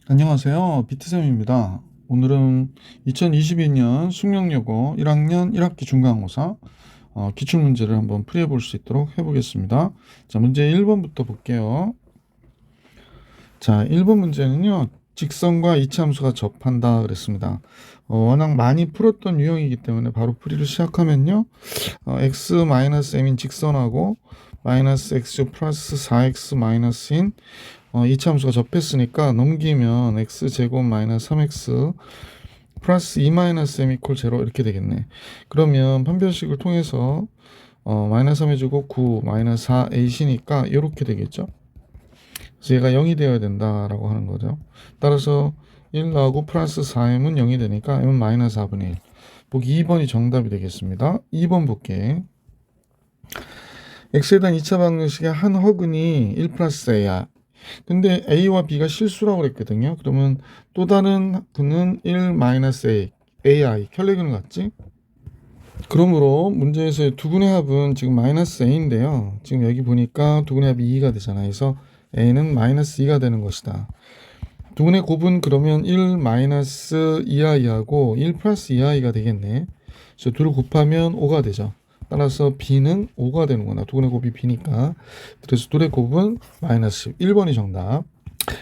안녕하세요. 비트쌤입니다. 오늘은 2022년 숙명여고 1학년 1학기 중간고사 기출문제를 한번 풀이해 볼 수 있도록 해보겠습니다. 자, 문제 1번부터 볼게요. 자, 1번 문제는요. 직선과 이차함수가 접한다 그랬습니다. 워낙 많이 풀었던 유형이기 때문에 바로 풀이를 시작하면요. x-m인 직선하고 마이너스 x 플러스 4x 마이너스인 이차함수가 접했으니까 넘기면 x제곱 마이너스 3x 플러스 2 마이너스 m 이퀄 0 이렇게 되겠네. 그러면 판별식을 통해서 마이너스 3 해주고 9 마이너스 4ac니까 이렇게 되겠죠. 그래서 얘가 0이 되어야 된다라고 하는 거죠. 따라서 1 나오고 플러스 4m은 0이 되니까 m은 마이너스 4분의 1. 보기 2번이 정답이 되겠습니다. 2번 볼게. x에 대한 2차 방정식의 한 허근이 1 플러스 a야. 근데 a와 b가 실수라고 그랬거든요. 그러면 또 다른 근은 1 마이너스 a, ai, 혈내근은 같지? 그러므로 문제에서의 두 근의 합은 지금 마이너스 a인데요. 지금 여기 보니까 두 근의 합이 2가 되잖아요. 그래서 a는 마이너스 2가 되는 것이다. 두 근의 곱은 그러면 1 마이너스 2i하고 1 플러스 2i가 되겠네. 그래서 둘을 곱하면 5가 되죠. 따라서 b는 5가 되는구나. 두 근의 곱이 b니까. 그래서 둘의 곱은 마이너스 10. 1번이 정답.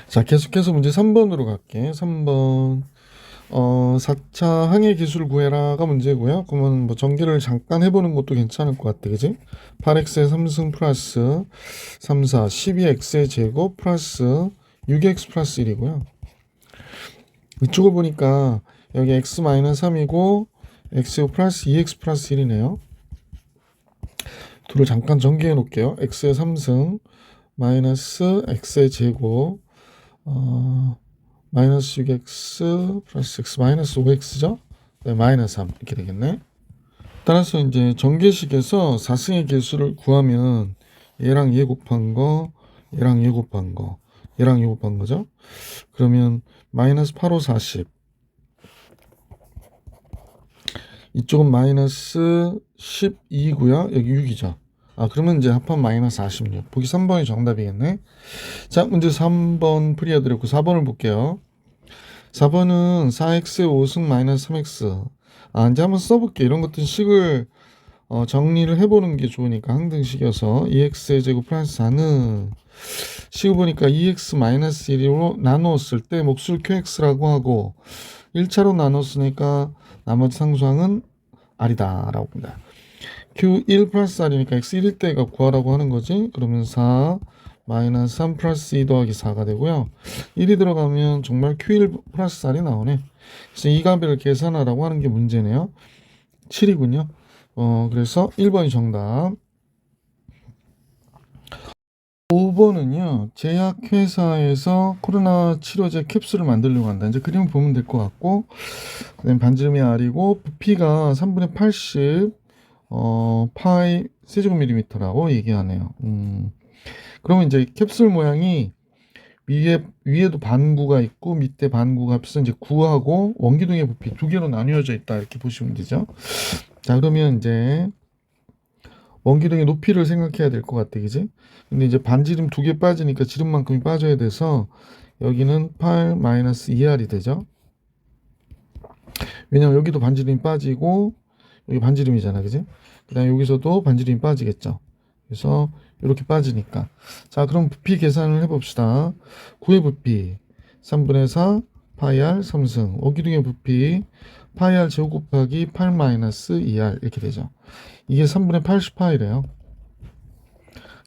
자, 계속해서 문제 3번으로 갈게. 3번. 4차 항해 기술 구해라가 문제고요. 그러면 뭐 전개를 잠깐 해보는 것도 괜찮을 것 같아. 그지? 8x의 3승 플러스 3, 4, 12x의 제곱 플러스 6x 플러스 1이고요. 이쪽을 보니까 여기 x-3이고 x 플러스 2x 플러스 1이네요. 둘을 잠깐 전개해 놓을게요. x의 3승 마이너스 x의 제곱 마이너스 6x 플러스 x 마이너스 5x죠? 네, 마이너스 3 이렇게 되겠네. 따라서 이제 전개식에서 4승의 개수를 구하면 얘랑 얘 곱한 거, 얘랑 얘 곱한 거, 얘랑 얘 곱한 거죠? 그러면 마이너스 8, 5, 40 이쪽은 마이너스 12고요. 여기 6이죠. 그러면 이제 합한 마이너스 46. 보기 3번이 정답이겠네. 자, 문제 3번 풀이해드렸고 4번을 볼게요. 4번은 4x의 5승 마이너스 3x. 이제 한번 써볼게. 이런 것들 식을 정리를 해보는 게 좋으니까 항등식이어서 2x의 제곱 플러스 4는 식을 보니까 2x 마이너스 1로 나누었을 때 몫을 qx라고 하고 1차로 나눴으니까 나머지 상수항은 r이다 라고 봅니다. q1 플러스 r이니까 x 1일 때가 구하라고 하는 거지. 그러면 4 마이너스 3 플러스 2 더하기 4가 되고요. 1이 들어가면 정말 q1 플러스 r이 나오네. 그래서 이 값을 계산하라고 하는 게 문제네요. 7이군요. 그래서 1번이 정답. 5번은요. 제약회사에서 코로나 치료제 캡슐을 만들려고 한다. 이제 그림을 보면 될 것 같고, 그다음에 반지름이 R이고 부피가 3분의 80 파이 세제곱밀리미터라고 얘기하네요. 그러면 이제 캡슐 모양이 위에도 반구가 있고 밑에 반구가 합해서 이제 구하고 원기둥의 부피 두 개로 나뉘어져 있다 이렇게 보시면 되죠. 자, 그러면 이제 원기둥의 높이를 생각해야 될 것 같아, 그지? 근데 이제 반지름 두 개 빠지니까 지름만큼이 빠져야 돼서 여기는 8-2r이 되죠. 왜냐면 여기도 반지름이 빠지고 여기 반지름이잖아, 그지? 그 다음에 여기서도 반지름이 빠지겠죠. 그래서 이렇게 빠지니까. 자, 그럼 부피 계산을 해봅시다. 9의 부피 3분의 4 파이 r 3승 원기둥의 부피 파이 r 제곱 곱하기 8-2r 이렇게 되죠. 이게 3분의 80파이래요.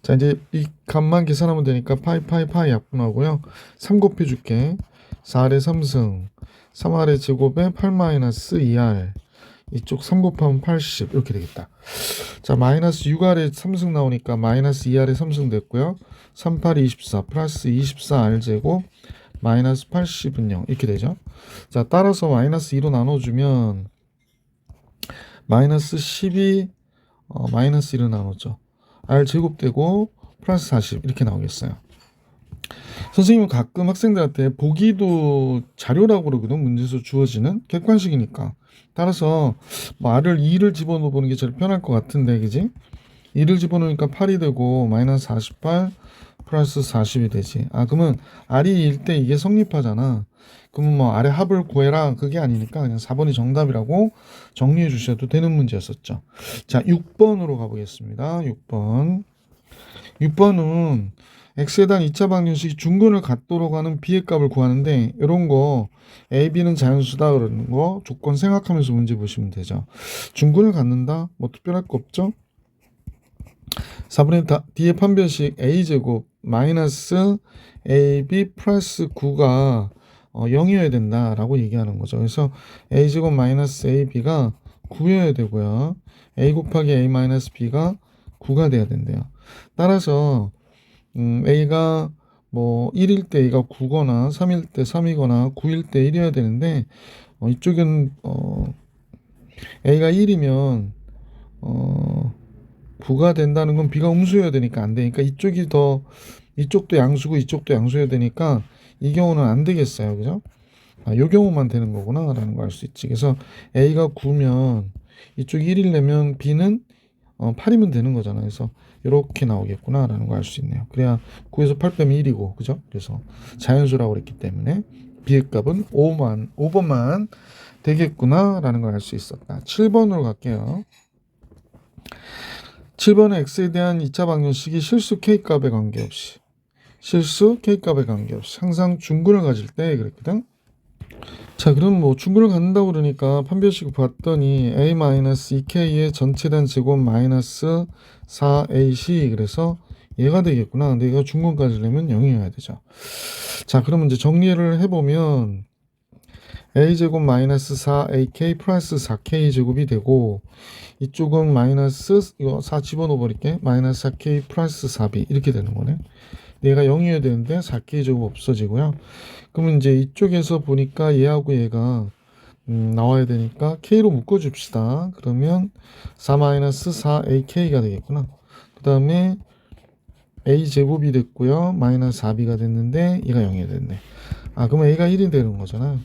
자, 이제 이 값만 계산하면 되니까 파이 약분하고요. 3 곱해줄게. 4r의 3승 3r의 제곱에 8-2r 이쪽 3 곱하면 80 이렇게 되겠다. 자, 마이너스 6r의 3승 나오니까 마이너스 2r의 3승 됐고요. 3, 8, 24 플러스 24r 제곱 마이너스 80은 0 이렇게 되죠. 자, 따라서 마이너스 2로 나눠주면 마이너스 10이 마이너스 1을 나눴죠. r 제곱되고 플러스 40 이렇게 나오겠어요. 선생님은 가끔 학생들한테 보기도 자료라고 그러거든. 문제에서 주어지는 객관식이니까. 따라서 뭐 r을 2를 집어넣어 게 제일 편할 것 같은데, 그지? 2를 집어넣으니까 8이 되고 마이너스 48 플러스 40이 되지. 아, 그러면 R이 1 때 이게 성립하잖아. 그러면 뭐 아래 합을 구해라 그게 아니니까 그냥 4번이 정답이라고 정리해 주셔도 되는 문제였었죠. 자, 6번으로 가보겠습니다. 6번. 6번은 x에 대한 2차 방정식이 중근을 갖도록 하는 b의 값을 구하는데 이런 거 a, b는 자연수다 그러는 거 조건 생각하면서 문제 보시면 되죠. 중근을 갖는다? 뭐 특별할 거 없죠? 4분의 D의 판별식 a제곱 마이너스 ab 플러스 9가 0이어야 된다라고 얘기하는 거죠. 그래서 a제곱 마이너스 ab가 9여야 되고요. a 곱하기 a 마이너스 b가 9가 돼야 된대요. 따라서 a가 뭐 1일 때 a가 9거나 3일 때 3이거나 9일 때 1이어야 되는데 이쪽은 a가 1이면 9가 된다는 건 b가 음수여야 되니까 안 되니까 이쪽도 양수고 이쪽도 양수여야 되니까 이 경우는 안 되겠어요. 그죠? 요 경우만 되는 거구나 라는 걸 알 수 있지. 그래서 a가 9면 이쪽이 1이려면 b는 8이면 되는 거잖아요. 그래서 이렇게 나오겠구나 라는 걸 알 수 있네요. 그래야 9에서 8 빼면 1이고 그죠? 그래서 자연수라고 그랬기 때문에 b의 값은 5번만 되겠구나 라는 걸 알 수 있었다. 7번으로 갈게요. 7번은 x에 대한 2차 방정식이 실수 k값에 관계없이 항상 중근을 가질 때 그랬거든. 자, 그럼 뭐 중근을 갖는다고 그러니까 판별식을 봤더니 a-2k의 전체된 제곱 마이너스 4ac 그래서 얘가 되겠구나. 근데 얘가 중근까지 내면 0이어야 되죠. 자, 그러면 이제 정리를 해보면 a제곱 마이너스 4ak 플러스 4k 제곱이 되고 이쪽은 마이너스 이거 4 집어넣어 버릴게. 마이너스 4k 플러스 4b 이렇게 되는 거네. 얘가 0이어야 되는데 4k 제곱 없어지고요. 그러면 이제 이쪽에서 보니까 얘하고 얘가 나와야 되니까 k로 묶어줍시다. 그러면 4-4ak가 되겠구나. 그 다음에 a 제곱이 됐고요. 마이너스 4b가 됐는데 얘가 0이 됐네. 아, 그러면 a가 1이 되는 거잖아.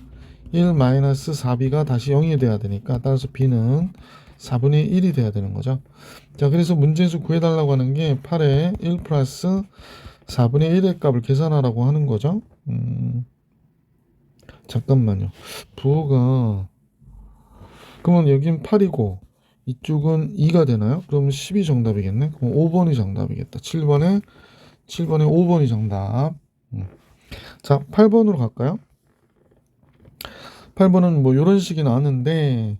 1 마이너스 4b가 다시 0이 돼야 되니까 따라서 b는 4분의 1이 돼야 되는 거죠. 자, 그래서 문제에서 구해달라고 하는 게 8에 1 플러스 4분의 1의 값을 계산하라고 하는 거죠. 잠깐만요. 부호가 그러면 여긴 8이고 이쪽은 2가 되나요? 그러면 10이 정답이겠네. 그럼 5번이 정답이겠다. 7번에 5번이 정답. 자, 8번으로 갈까요? 8번은 뭐 이런 식이 나왔는데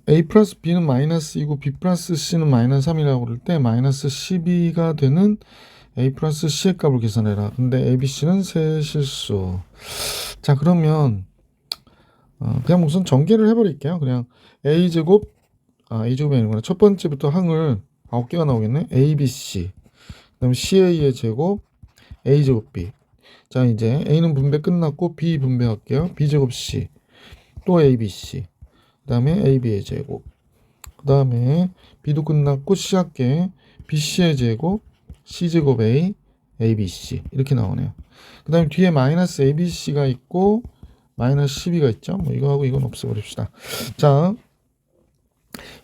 a 플러스 b는 마이너스 2고 b 플러스 c는 마이너스 3이라고 그럴 때 마이너스 12가 되는 a 플러스 c의 값을 계산해라. 근데 a, b, c는 세 실수. 자, 그러면 그냥 우선 전개를 해버릴게요. 그냥 a제곱이 아니구나. 첫 번째부터 항을 9개가 나오겠네. a, b, c 그 다음에 ca의 제곱 a제곱 b. 자, 이제 a는 분배 끝났고 b 분배할게요. b제곱 c 또 a, b, c 그 다음에 ab의 제곱 그 다음에 b도 끝났고 c 할게. bc의 제곱 c제곱 a abc 이렇게 나오네요. 그 다음에 뒤에 마이너스 abc가 있고 마이너스 12가 있죠. 뭐 이거하고 이건 없애버립시다. 자,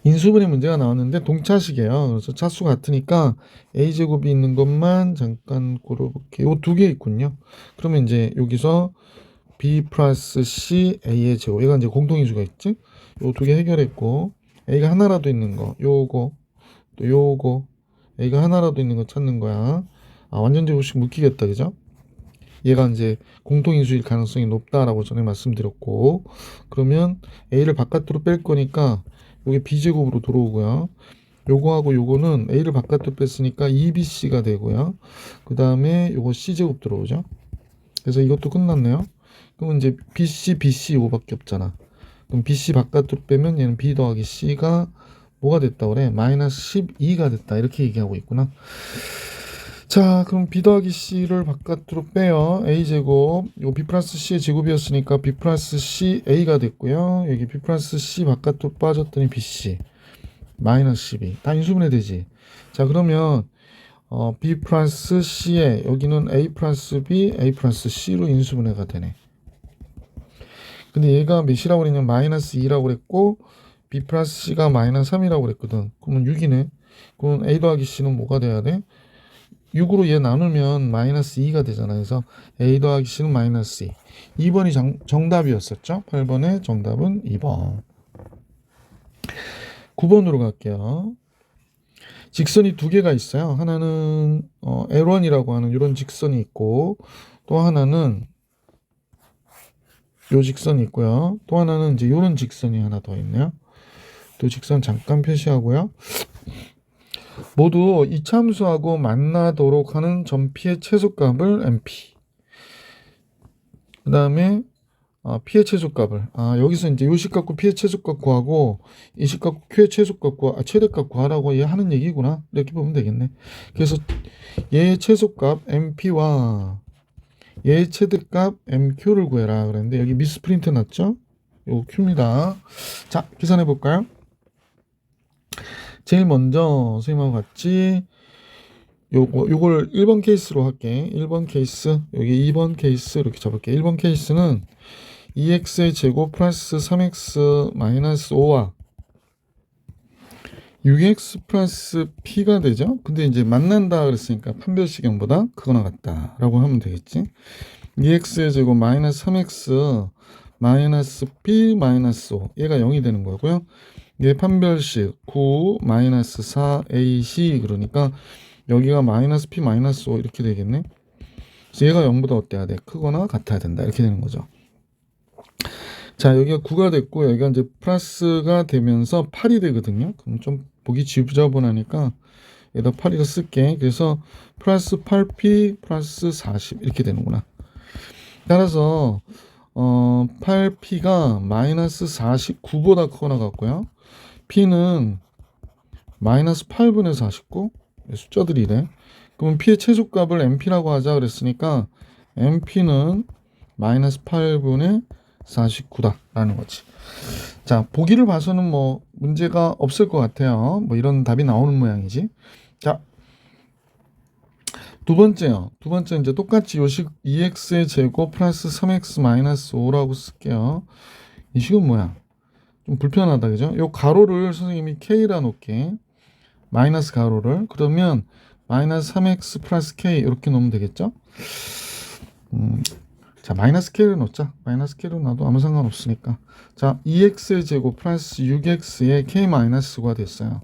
인수분해 문제가 나왔는데 동차식이에요. 그래서 차수 같으니까 a제곱이 있는 것만 잠깐 고려볼게요. 요 두 개 있군요. 그러면 이제 여기서 b 플러스 c a의 제곱 얘가 이제 공통인수가 있지. 요 두 개 해결했고 a가 하나라도 있는 거 요거 또 요거 a가 하나라도 있는 거 찾는 거야. 완전 제곱식 묶이겠다 그죠? 얘가 이제 공통인수일 가능성이 높다라고 전에 말씀드렸고 그러면 a를 바깥으로 뺄 거니까 요게 b제곱으로 들어오고요. 요거하고 요거는 a를 바깥으로 뺐으니까 2bc가 되고요. 그 다음에 요거 c제곱 들어오죠. 그래서 이것도 끝났네요. 그러면 이제 bc 요거밖에 없잖아. 그럼 bc 바깥으로 빼면 얘는 b 더하기 c가 뭐가 됐다 그래? 마이너스 12가 됐다 이렇게 얘기하고 있구나. 자, 그럼 b 더하기 c를 바깥으로 빼요. a제곱 요 b 플러스 c의 제곱이었으니까 b 플러스 c a가 됐고요. 여기 b 플러스 c 바깥으로 빠졌더니 bc 마이너스 12 다 인수분해 되지. 자, 그러면 b 플러스 c에 여기는 a 플러스 b a 플러스 c로 인수분해가 되네. 근데 얘가 몇이라고 그랬냐면 마이너스 2라고 그랬고 b 플러스 c가 마이너스 3이라고 그랬거든. 그러면 6이네. 그럼 a 더하기 c는 뭐가 돼야 돼? 6으로 얘 나누면 마이너스 2가 되잖아요. 그래서 A 더하기 C는 마이너스 2. 2번이 정답이었었죠. 8번의 정답은 2번. 9번으로 갈게요. 직선이 두 개가 있어요. 하나는 L1이라고 하는 이런 직선이 있고, 또 하나는 요 직선이 있고요. 또 하나는 이제 이런 직선이 하나 더 있네요. 또 직선 잠깐 표시하고요. 모두 이차함수하고 만나도록 하는 점 P의 최소값을 MP. 그 다음에 P의 최소값을 여기서 이제 요식 갖고 P의 최소값 구하고 이식 갖고 Q의 최소값 최대값 구하라고 얘 하는 얘기구나. 이렇게 보면 되겠네. 그래서 얘의 최소값 MP와 얘의 최대값 MQ를 구해라 그랬는데 여기 미스프린트 났죠? 요거 Q입니다. 자, 계산해 볼까요? 제일 먼저 선생님하고 같이 요걸 1번 케이스로 할게. 1번 케이스, 여기 2번 케이스 이렇게 잡을게. 1번 케이스는 2x의 제곱 플러스 3x 마이너스 5와 6x 플러스 p가 되죠. 근데 이제 만난다 그랬으니까 판별식형보다 크거나 같다 라고 하면 되겠지. 2x의 제곱 마이너스 3x 마이너스 p 마이너스 5 얘가 0이 되는 거고요. 얘 판별식 9 마이너스 4ac 그러니까 여기가 마이너스 p 마이너스 5 이렇게 되겠네. 그래서 얘가 0보다 어때야 돼? 크거나 같아야 된다 이렇게 되는 거죠. 자, 여기가 9가 됐고 여기가 이제 플러스가 되면서 8이 되거든요. 그럼 좀 보기 지저분하니까 여기다 8이라 쓸게. 그래서 플러스 8p 플러스 40 이렇게 되는구나. 따라서 8p가 마이너스 49보다 크거나 같고요. p는 마이너스 8분의 49 숫자들이래. 그러면 p의 최소값을 mp라고 하자 그랬으니까 mp는 마이너스 8분의 49다라는 거지. 자, 보기를 봐서는 뭐 문제가 없을 것 같아요. 뭐 이런 답이 나오는 모양이지. 자, 두 번째요. 두 번째 이제 똑같이 요식 2x의 제곱 플러스 3x 마이너스 5라고 쓸게요. 이 식은 뭐야? 좀 불편하다 그죠? 요 가로를 선생님이 k라 놓게. 마이너스 가로를. 그러면 마이너스 3x 플러스 k 이렇게 놓으면 되겠죠? 자, 마이너스 k를 놓자. 마이너스 k를 놔도 아무 상관없으니까. 자, 2x의 제곱 플러스 6x의 k 마이너스 5가 됐어요.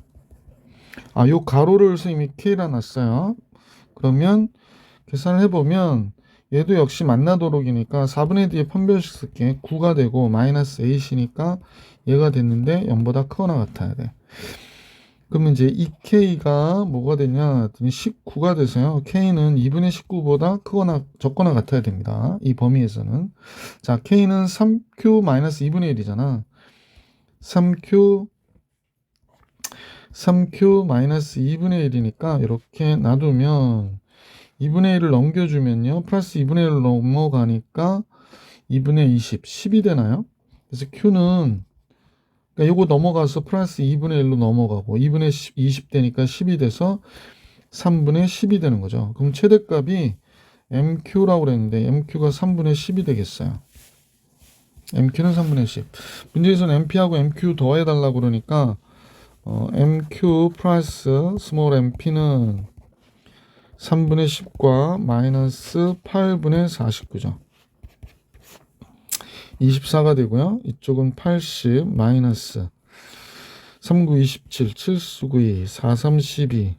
요 가로를 선생님이 k라 놨어요. 그러면 계산을 해보면 얘도 역시 만나도록이니까 4분의 D의 판별식 쓸게. 9가 되고 마이너스 8이니까 얘가 됐는데 0보다 크거나 같아야 돼. 그러면 이제 이 k가 뭐가 되냐 했더니 19가 돼서요. k는 2분의 19보다 크거나 적거나 같아야 됩니다. 이 범위에서는. 자, k는 3q-2분의 1이잖아. 3q-2분의 1이니까 이렇게 놔두면 2분의 1을 넘겨주면요. 플러스 2분의 1로 넘어가니까 2분의 20, 10이 되나요? 그래서 q는 그러니까 요거 넘어가서 플러스 2분의 1로 넘어가고 2분의 20 되니까 10이 돼서 3분의 10이 되는 거죠. 그럼 최대값이 MQ라고 그랬는데 MQ가 3분의 10이 되겠어요. MQ는 3분의 10. 문제에서는 MP하고 MQ 더해달라고 그러니까 MQ 플러스 스몰 MP는 3분의 10과 마이너스 8분의 49죠. 24가 되고요. 이쪽은 80 마이너스 39 27 7 9 4 3 12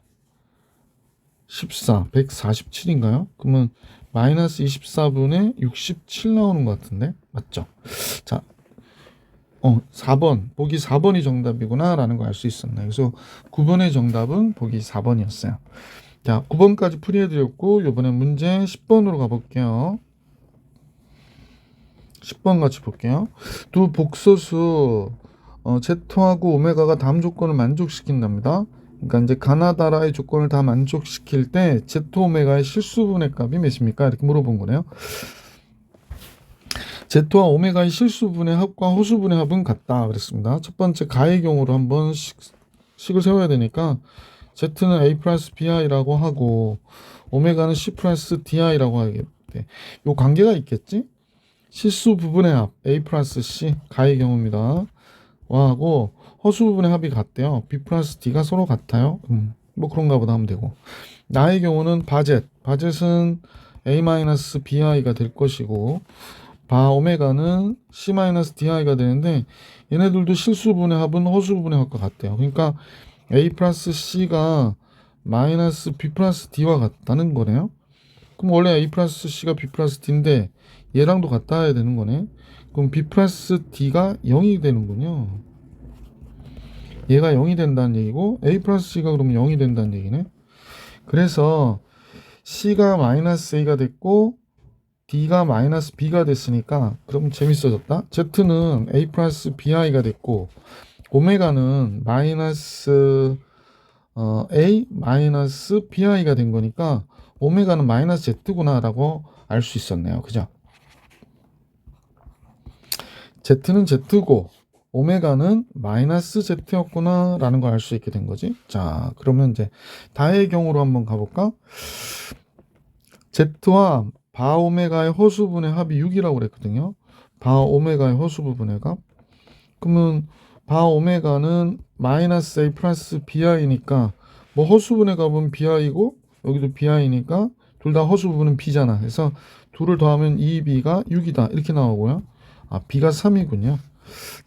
14 147인가요? 그러면 마이너스 24분의 67 나오는 것 같은데 맞죠? 자, 4번 보기 4번이 정답이구나 라는 걸 알 수 있었네. 그래서 9번의 정답은 보기 4번이었어요. 자, 9번까지 풀이해드렸고 이번에 문제 10번으로 가볼게요. 10번 같이 볼게요. 두 복소수 Z하고 오메가가 다음 조건을 만족시킨답니다. 그러니까 이제 가나다라의 조건을 다 만족시킬 때 Z 오메가의 실수분의 값이 몇입니까? 이렇게 물어본 거네요. Z와 오메가의 실수분의 합과 호수분의 합은 같다 그랬습니다. 첫 번째 가의 경우로 한번 식을 세워야 되니까 Z는 A 플러스 BI라고 하고 오메가는 C 플러스 DI라고 하겠대. 요 관계가 있겠지? 실수 부분의 합 A 플러스 C 가의 경우입니다. 하고 허수 부분의 합이 같대요. B 플러스 D가 서로 같아요. 뭐 그런가 보다 하면 되고 나의 경우는 바젯은 a-bi가 될 것이고 바 오메가는 c-di가 되는데 얘네들도 실수분의 합은 허수분의 합과 같대요. 그러니까 a 플러스 c가 마이너스 b 플러스 d와 같다는 거네요. 그럼 원래 a 플러스 c가 b 플러스 d인데 얘랑도 같아야 되는 거네. 그럼 b 플러스 d가 0이 되는군요. 얘가 0이 된다는 얘기고 a 플러스 c가 그러면 0이 된다는 얘기네. 그래서 c가 마이너스 a가 됐고 d가 마이너스 b가 됐으니까 그럼 재밌어졌다. z는 a 플러스 bi가 됐고 오메가는 마이너스 a 마이너스 bi가 된 거니까 오메가는 마이너스 z구나 라고 알 수 있었네요. 그죠? z는 z고 오메가는 마이너스 z였구나 라는 걸 알 수 있게 된 거지. 자, 그러면 이제 다의 경우로 한번 가볼까? z와 바 오메가의 허수분의 합이 6이라고 그랬거든요. 바 오메가의 허수분의 합. 그러면 바 오메가는 마이너스 a 플러스 bi니까 뭐 허수분의 값은 bi고 여기도 bi니까 둘 다 허수분은 b잖아. 그래서 둘을 더하면 2b가 6이다 이렇게 나오고요. 아, b가 3이군요.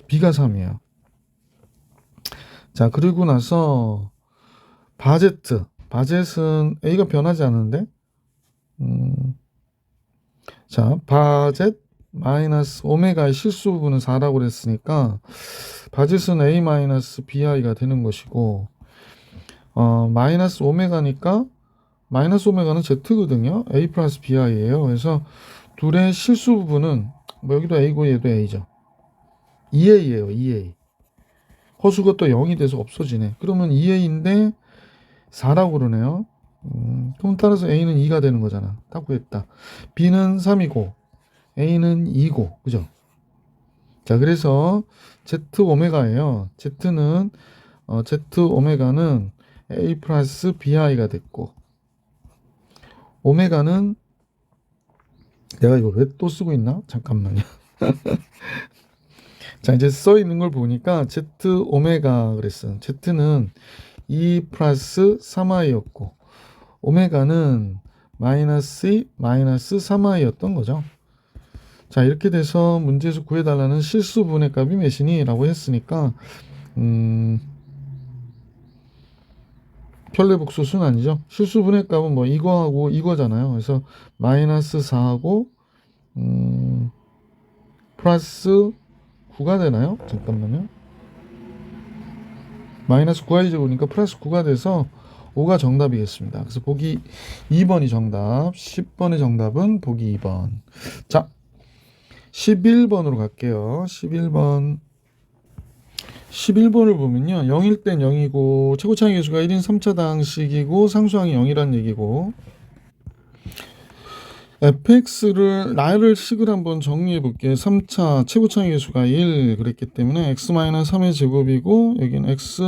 b가 3이에요. 자, 그리고 나서 바젯은 a가 변하지 않는데 자, 바젯 마이너스 오메가의 실수 부분은 4라고 그랬으니까 바젯은 a 마이너스 bi가 되는 것이고 마이너스 오메가니까 마이너스 오메가는 z거든요. a 플러스 bi예요. 그래서 둘의 실수 부분은 뭐 여기도 a고 얘도 a죠. 2a예요. 2a. 허수가 또 0이 돼서 없어지네. 그러면 2a인데 4라고 그러네요. 그럼 따라서 a는 2가 되는 거잖아. 딱 구했다. b는 3이고 a는 2고 그죠? 자, 그래서 z 오메가예요. z 오메가는 a 플러스 bi가 됐고 오메가는 내가 이거 왜 또 쓰고 있나? 잠깐만요. 자, 이제 써 있는 걸 보니까 z 오메가 그랬어. z는 2 플러스 3i였고 오메가는 마이너스 3i였던 거죠. 자, 이렇게 돼서 문제에서 구해달라는 실수 분의 값이 몇이니? 라고 했으니까 편례복수수는 아니죠. 실수 분의 값은 뭐 이거하고 이거잖아요. 그래서 마이너스 4하고 플러스 9가 되나요? 잠깐만요. 마이너스 9i 제곱이니까 플러스 9가 돼서 5가 정답이겠습니다. 그래서 보기 2번이 정답. 10번의 정답은 보기 2번. 자, 11번으로 갈게요. 11번을 보면요. 0일 땐 0이고 최고차항 계수가 1인 3차당식이고 상수항이 0이란 얘기고 fx를 나를 식을 한번 정리해 볼게요. 3차 최고차항 계수가 1 그랬기 때문에 x-3의 제곱이고 여기는 x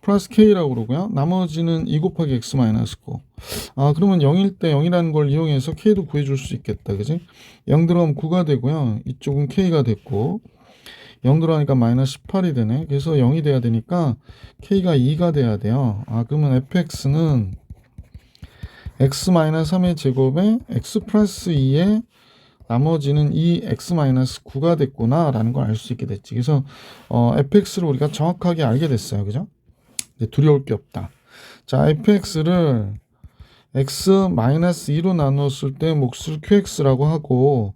플러스 k라고 그러고요. 나머지는 2 곱하기 x 마이너스고 아, 그러면 0일 때 0이라는 걸 이용해서 k도 구해줄 수 있겠다. 그지? 0 들어가면 9가 되고요. 이쪽은 k가 됐고 0 들어가니까 마이너스 18이 되네. 그래서 0이 돼야 되니까 k가 2가 돼야 돼요. 아, 그러면 fx는 x-3의 제곱에 x 플러스 2에 나머지는 이 x-9가 됐구나 라는 걸 알 수 있게 됐지. 그래서 fx를 우리가 정확하게 알게 됐어요. 그죠? 두려울 게 없다. 자, fx를 x-2로 나눴을 때 몫을 qx라고 하고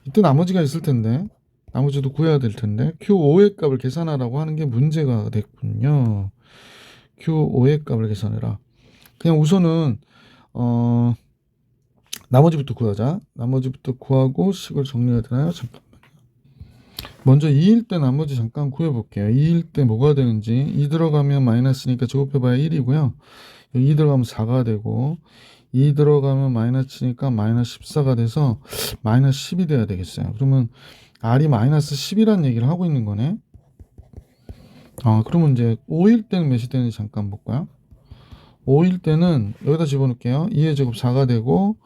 이때 나머지가 있을 텐데 나머지도 구해야 될 텐데 q5의 값을 계산하라고 하는 게 문제가 됐군요. q5의 값을 계산해라. 그냥 우선은 나머지부터 구하자. 나머지부터 구하고 식을 정리해야 되나요? 잠깐만요. 먼저 2일 때 나머지 잠깐 구해볼게요. 2일 때 뭐가 되는지 2 들어가면 마이너스니까 제곱해봐야 1이고요. 여기 2 들어가면 4가 되고 2 들어가면 마이너스니까 마이너스 14가 돼서 마이너스 10이 돼야 되겠어요. 그러면 R이 마이너스 10이라는 얘기를 하고 있는 거네. 그러면 이제 5일 때는 몇이 되는지 잠깐 볼까요? 5일 때는 여기다 집어넣을게요. 2의 제곱 4가 되고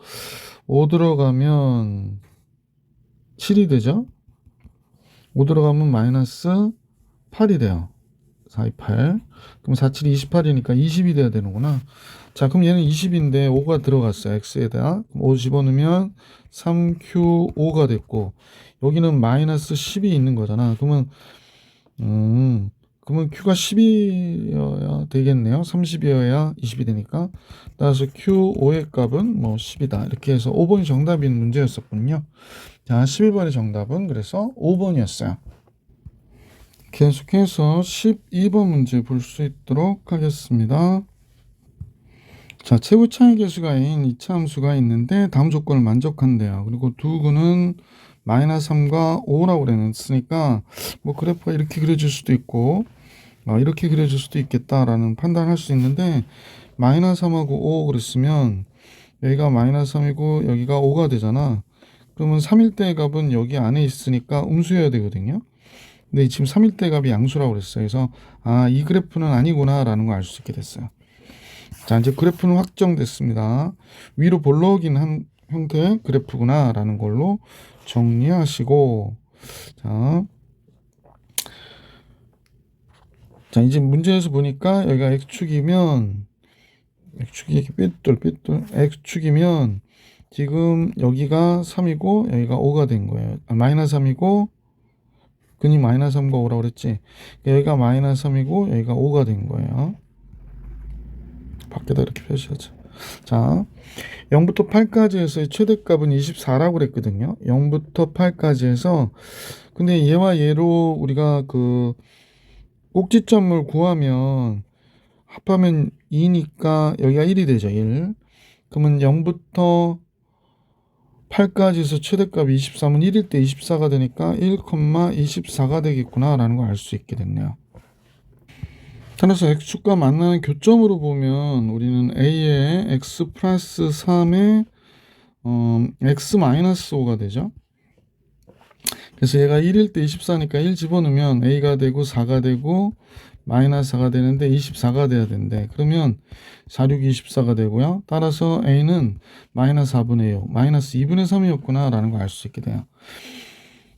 5 들어가면 7이 되죠. 5 들어가면 마이너스 8이 돼요. 428. 그럼 47이 28이니까 20이 돼야 되는구나. 자, 그럼 얘는 20인데 5가 들어갔어요. x에다. 5 집어넣으면 3q5가 됐고, 여기는 마이너스 10이 있는 거잖아. 그러면 q가 10이어야 되겠네요. 30이어야 20이 되니까. 따라서 q5의 값은 뭐 10이다. 이렇게 해서 5번이 정답인 문제였었군요. 자, 11번의 정답은 그래서 5번이었어요. 계속해서 12번 문제 볼 수 있도록 하겠습니다. 자, 최고 차이 계수가인 이차 함수가 있는데 다음 조건을 만족한대요. 그리고 두구는 마이너스 3과 5라고 그랬으니까 뭐 그래프가 이렇게 그려질 수도 있고 이렇게 그려질 수도 있겠다라는 판단을 할 수 있는데, 마이너스 3하고 5 그랬으면 여기가 마이너스 3이고 여기가 5가 되잖아. 그러면 3일대의 값은 여기 안에 있으니까 음수여야 되거든요. 근데 지금 3일대 값이 양수라고 그랬어요. 그래서 이 그래프는 아니구나 라는 걸 알 수 있게 됐어요. 자, 이제 그래프는 확정됐습니다. 위로 볼록인 한 형태의 그래프구나 라는 걸로 정리하시고, 자, 이제 문제에서 보니까 여기가 x축이면, x축이 이렇게 삐뚤 x축이면 지금 여기가 3이고 여기가 5가 된 거예요. 마이너스 3이고 근이 마이너스 3과 5라고 그랬지. 여기가 마이너스 3이고 여기가 5가 된 거예요. 밖에다 이렇게 표시하자. 자, 0부터 8까지 해서의 최대값은 24라고 그랬거든요. 0부터 8까지 해서, 근데 얘와 얘로 우리가 그 꼭지점을 구하면 합하면 2니까 여기가 1이 되죠. 1. 그러면 0부터 8까지 해서 최대값이 23은 1일 때 24가 되니까 1,24가 되겠구나 라는 걸 알 수 있게 됐네요. 따라서 x축과 만나는 교점으로 보면 우리는 a의 x 플러스 3의 x 마이너스 5가 되죠. 그래서 얘가 1일 때 24니까 1 집어넣으면 a가 되고 4가 되고 마이너스 4가 되는데 24가 돼야 된대. 그러면 4, 6, 24가 되고요. 따라서 a는 마이너스 4분의 6, 마이너스 2분의 3이었구나 라는 걸 알 수 있게 돼요.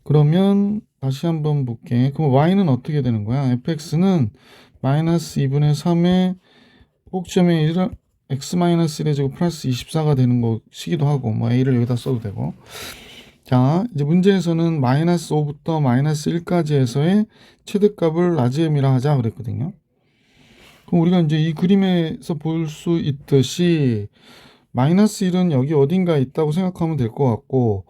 그러면 다시 한번 볼게. 그럼 y는 어떻게 되는 거야? fx는 마이너스 2분의 3의 꼭지점에 1, x 마이너스 1의 제곱 플러스 24가 되는 것이기도 하고, 뭐 a를 여기다 써도 되고. 자, 이제 문제에서는 마이너스 5부터 마이너스 1까지 해서의 최대값을 라지엠이라 하자 그랬거든요. 그럼 우리가 이제 이 그림에서 볼 수 있듯이 마이너스 1은 여기 어딘가에 있다고 생각하면 될 것 같고,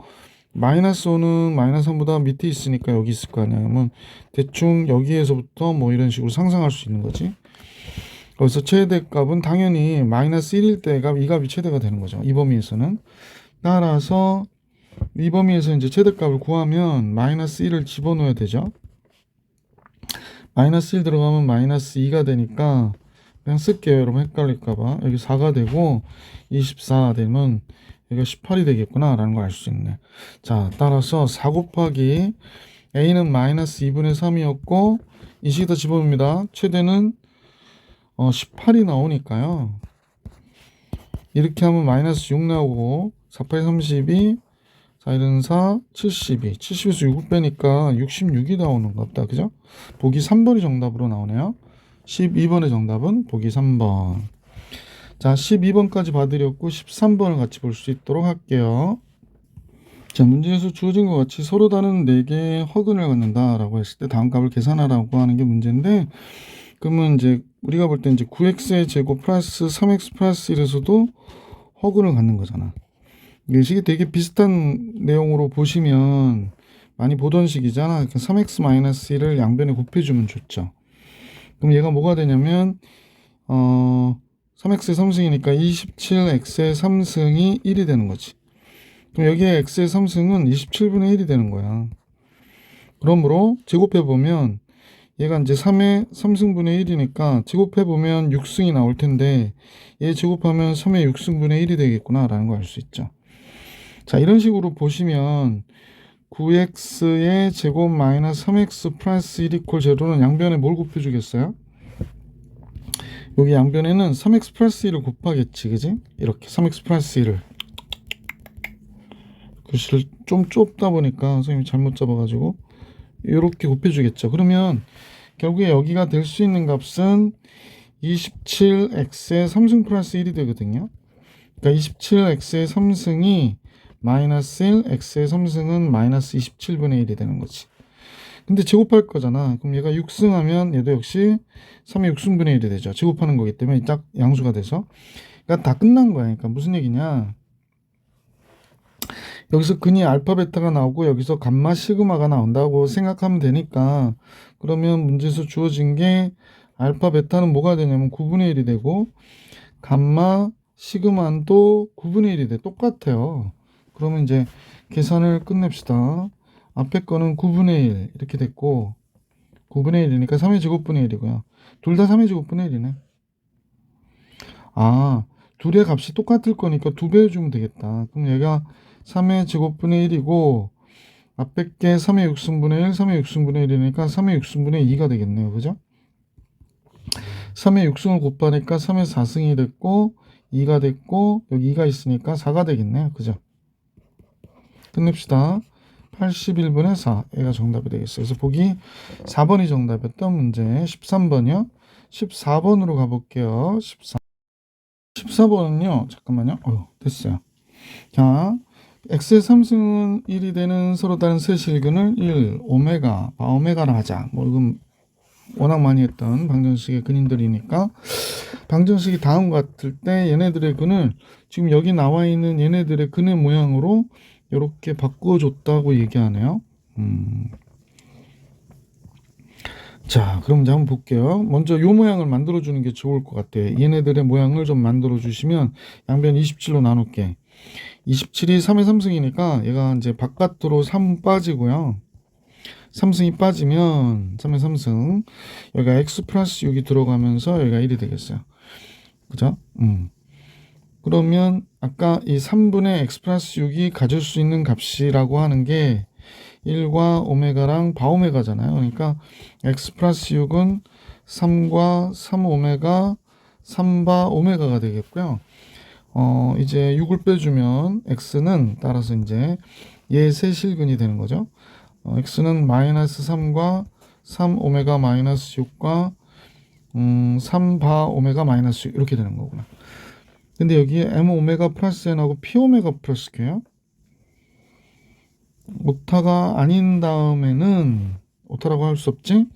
마이너스 5는 마이너스 3보다 밑에 있으니까 여기 있을 거 아니야. 그러면 대충 여기에서부터 뭐 이런 식으로 상상할 수 있는 거지. 그래서 최대값은 당연히 마이너스 1일 때 값, 이 값이 최대가 되는 거죠. 이 범위에서는. 따라서 이 범위에서 이제 최대값을 구하면 마이너스 1을 집어넣어야 되죠. 마이너스 1 들어가면 마이너스 2가 되니까 그냥 쓸게요. 여러분 헷갈릴까봐. 여기 4가 되고 24 되면 여기가 18이 되겠구나 라는 걸 알 수 있네. 자, 따라서 4 곱하기 a는 마이너스 2분의 3이었고 이 식에다 집어넣습니다. 최대는 18이 나오니까요. 이렇게 하면 마이너스 6 나오고 4, 8, 32, 4, 1, 4, 72. 70에서 6을 빼니까 66이 나오는 것 같다. 그죠? 보기 3번이 정답으로 나오네요. 12번의 정답은 보기 3번. 자, 12번까지 봐드렸고 13번을 같이 볼 수 있도록 할게요. 자, 문제에서 주어진 것 같이 서로 다른 4개의 허근을 갖는다라고 했을 때 다음 값을 계산하라고 하는 게 문제인데, 그러면 이제 우리가 볼 때 이제 9x의 제곱 플러스 3x 플러스 1에서도 허근을 갖는 거잖아. 이 식이 되게 비슷한 내용으로 보시면 많이 보던 식이잖아. 3x 마이너스 1을 양변에 곱해주면 좋죠. 그럼 얘가 뭐가 되냐면 3x의 3승이니까 27x의 3승이 1이 되는 거지. 그럼 여기에 x의 3승은 27분의 1이 되는 거야. 그러므로 제곱해보면 얘가 이제 3의 3승분의 1이니까 제곱해보면 6승이 나올 텐데 얘 제곱하면 3의 6승분의 1이 되겠구나 라는 걸 알 수 있죠. 자, 이런 식으로 보시면 9x의 제곱 마이너스 3x 플러스 1 이퀄 제로는 양변에 뭘 곱해주겠어요? 여기 양변에는 3x 플러스 1을 곱하겠지, 그지? 이렇게 3x 플러스 1을. 글씨를 좀 좁다 보니까 선생님이 잘못 잡아가지고 이렇게 곱해주겠죠. 그러면 결국에 여기가 될 수 있는 값은 27x의 3승 플러스 1이 되거든요. 그러니까 27x의 3승이 마이너스 1, x의 3승은 마이너스 27분의 1이 되는 거지. 근데 제곱할 거잖아. 그럼 얘가 6승하면 얘도 역시 3의 6승분의 1이 되죠. 제곱하는 거기 때문에 딱 양수가 돼서. 그러니까 다 끝난 거야. 그러니까 무슨 얘기냐. 여기서 근이 알파 베타가 나오고 여기서 감마 시그마가 나온다고 생각하면 되니까, 그러면 문제에서 주어진 게 알파 베타는 뭐가 되냐면 9분의 1이 되고 감마 시그마도 9분의 1이 돼. 똑같아요. 그러면 이제 계산을 끝냅시다. 앞에 거는 9분의 1 이렇게 됐고 9분의 1이니까 3의 제곱분의 1이고요. 둘 다 3의 제곱분의 1이네. 아, 둘의 값이 똑같을 거니까 2배 해주면 되겠다. 그럼 얘가 3의 제곱분의 1이고 앞에 게 3의 6승분의 1, 3의 6승분의 1이니까 3의 6승분의 2가 되겠네요. 그죠? 3의 6승을 곱하니까 3의 4승이 됐고 2가 됐고 여기 2가 있으니까 4가 되겠네요. 그죠? 끝냅시다. 81분의 4. 얘가 정답이 되겠어요. 그래서 보기 4번이 정답이었던 문제. 13번이요. 14번으로 가볼게요. 14번은요. 잠깐만요. 됐어요. 자, x의 3승은 1이 되는 서로 다른 세 실근을 1, 오메가, 바오메가를 하자. 뭐 이건 워낙 많이 했던 방정식의 근인들이니까 방정식이 다음 같을 때 얘네들의 근을 지금 여기 나와 있는 얘네들의 근의 모양으로 이렇게 바꿔줬다고 얘기하네요. 자, 그럼 이제 한번 볼게요. 먼저 요 모양을 만들어주는 게 좋을 것 같아요. 얘네들의 모양을 좀 만들어주시면 양변 27로 나눌게. 27이 3의 3승이니까 얘가 이제 바깥으로 3 빠지고요. 3승이 빠지면 3의 3승 여기가 x 플러스 6이 들어가면서 여기가 1이 되겠어요. 그죠? 그러면 아까 이 3분의 x 플러스 6이 가질 수 있는 값이라고 하는 게 1과 오메가랑 바오메가잖아요. 그러니까 x 플러스 6은 3과 3오메가 3바 오메가가 되겠고요. 이제 6을 빼주면 x는 따라서 이제 얘 세 실근이 되는 거죠. x는 마이너스 3과 3오메가 마이너스 6과 3바 오메가 마이너스 6 이렇게 되는 거구나. 근데 여기에 m 오메가 플러스 n하고 p 오메가 플러스 q요. 오타가 아닌 다음에는 오타라고 할 수 없지.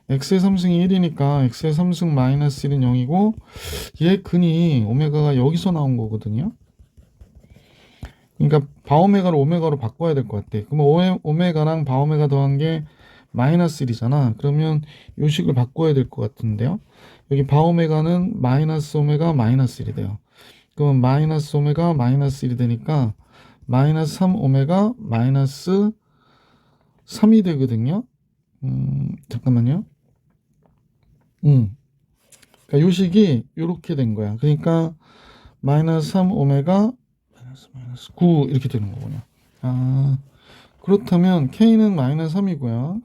x의 3승이 1이니까 x의 3승 마이너스 1은 0이고 얘 근이 오메가가 여기서 나온 거거든요. 그러니까 바오메가를 오메가로 바꿔야 될 것 같아. 그러면 오메가랑 바오메가 더한 게 마이너스 1이잖아. 그러면 요 식을 바꿔야 될 것 같은데요. 여기 바오메가는 마이너스 오메가 마이너스 1이 돼요. 그러면 마이너스 오메가 마이너스 1이 되니까 마이너스 3 오메가 마이너스 3이 되거든요. 잠깐만요. 그러니까 요 식이 요렇게 된 거야. 그러니까 마이너스 3 오메가 마이너스 9 이렇게 되는 거군요. 그렇다면 K는 마이너스 3이고요.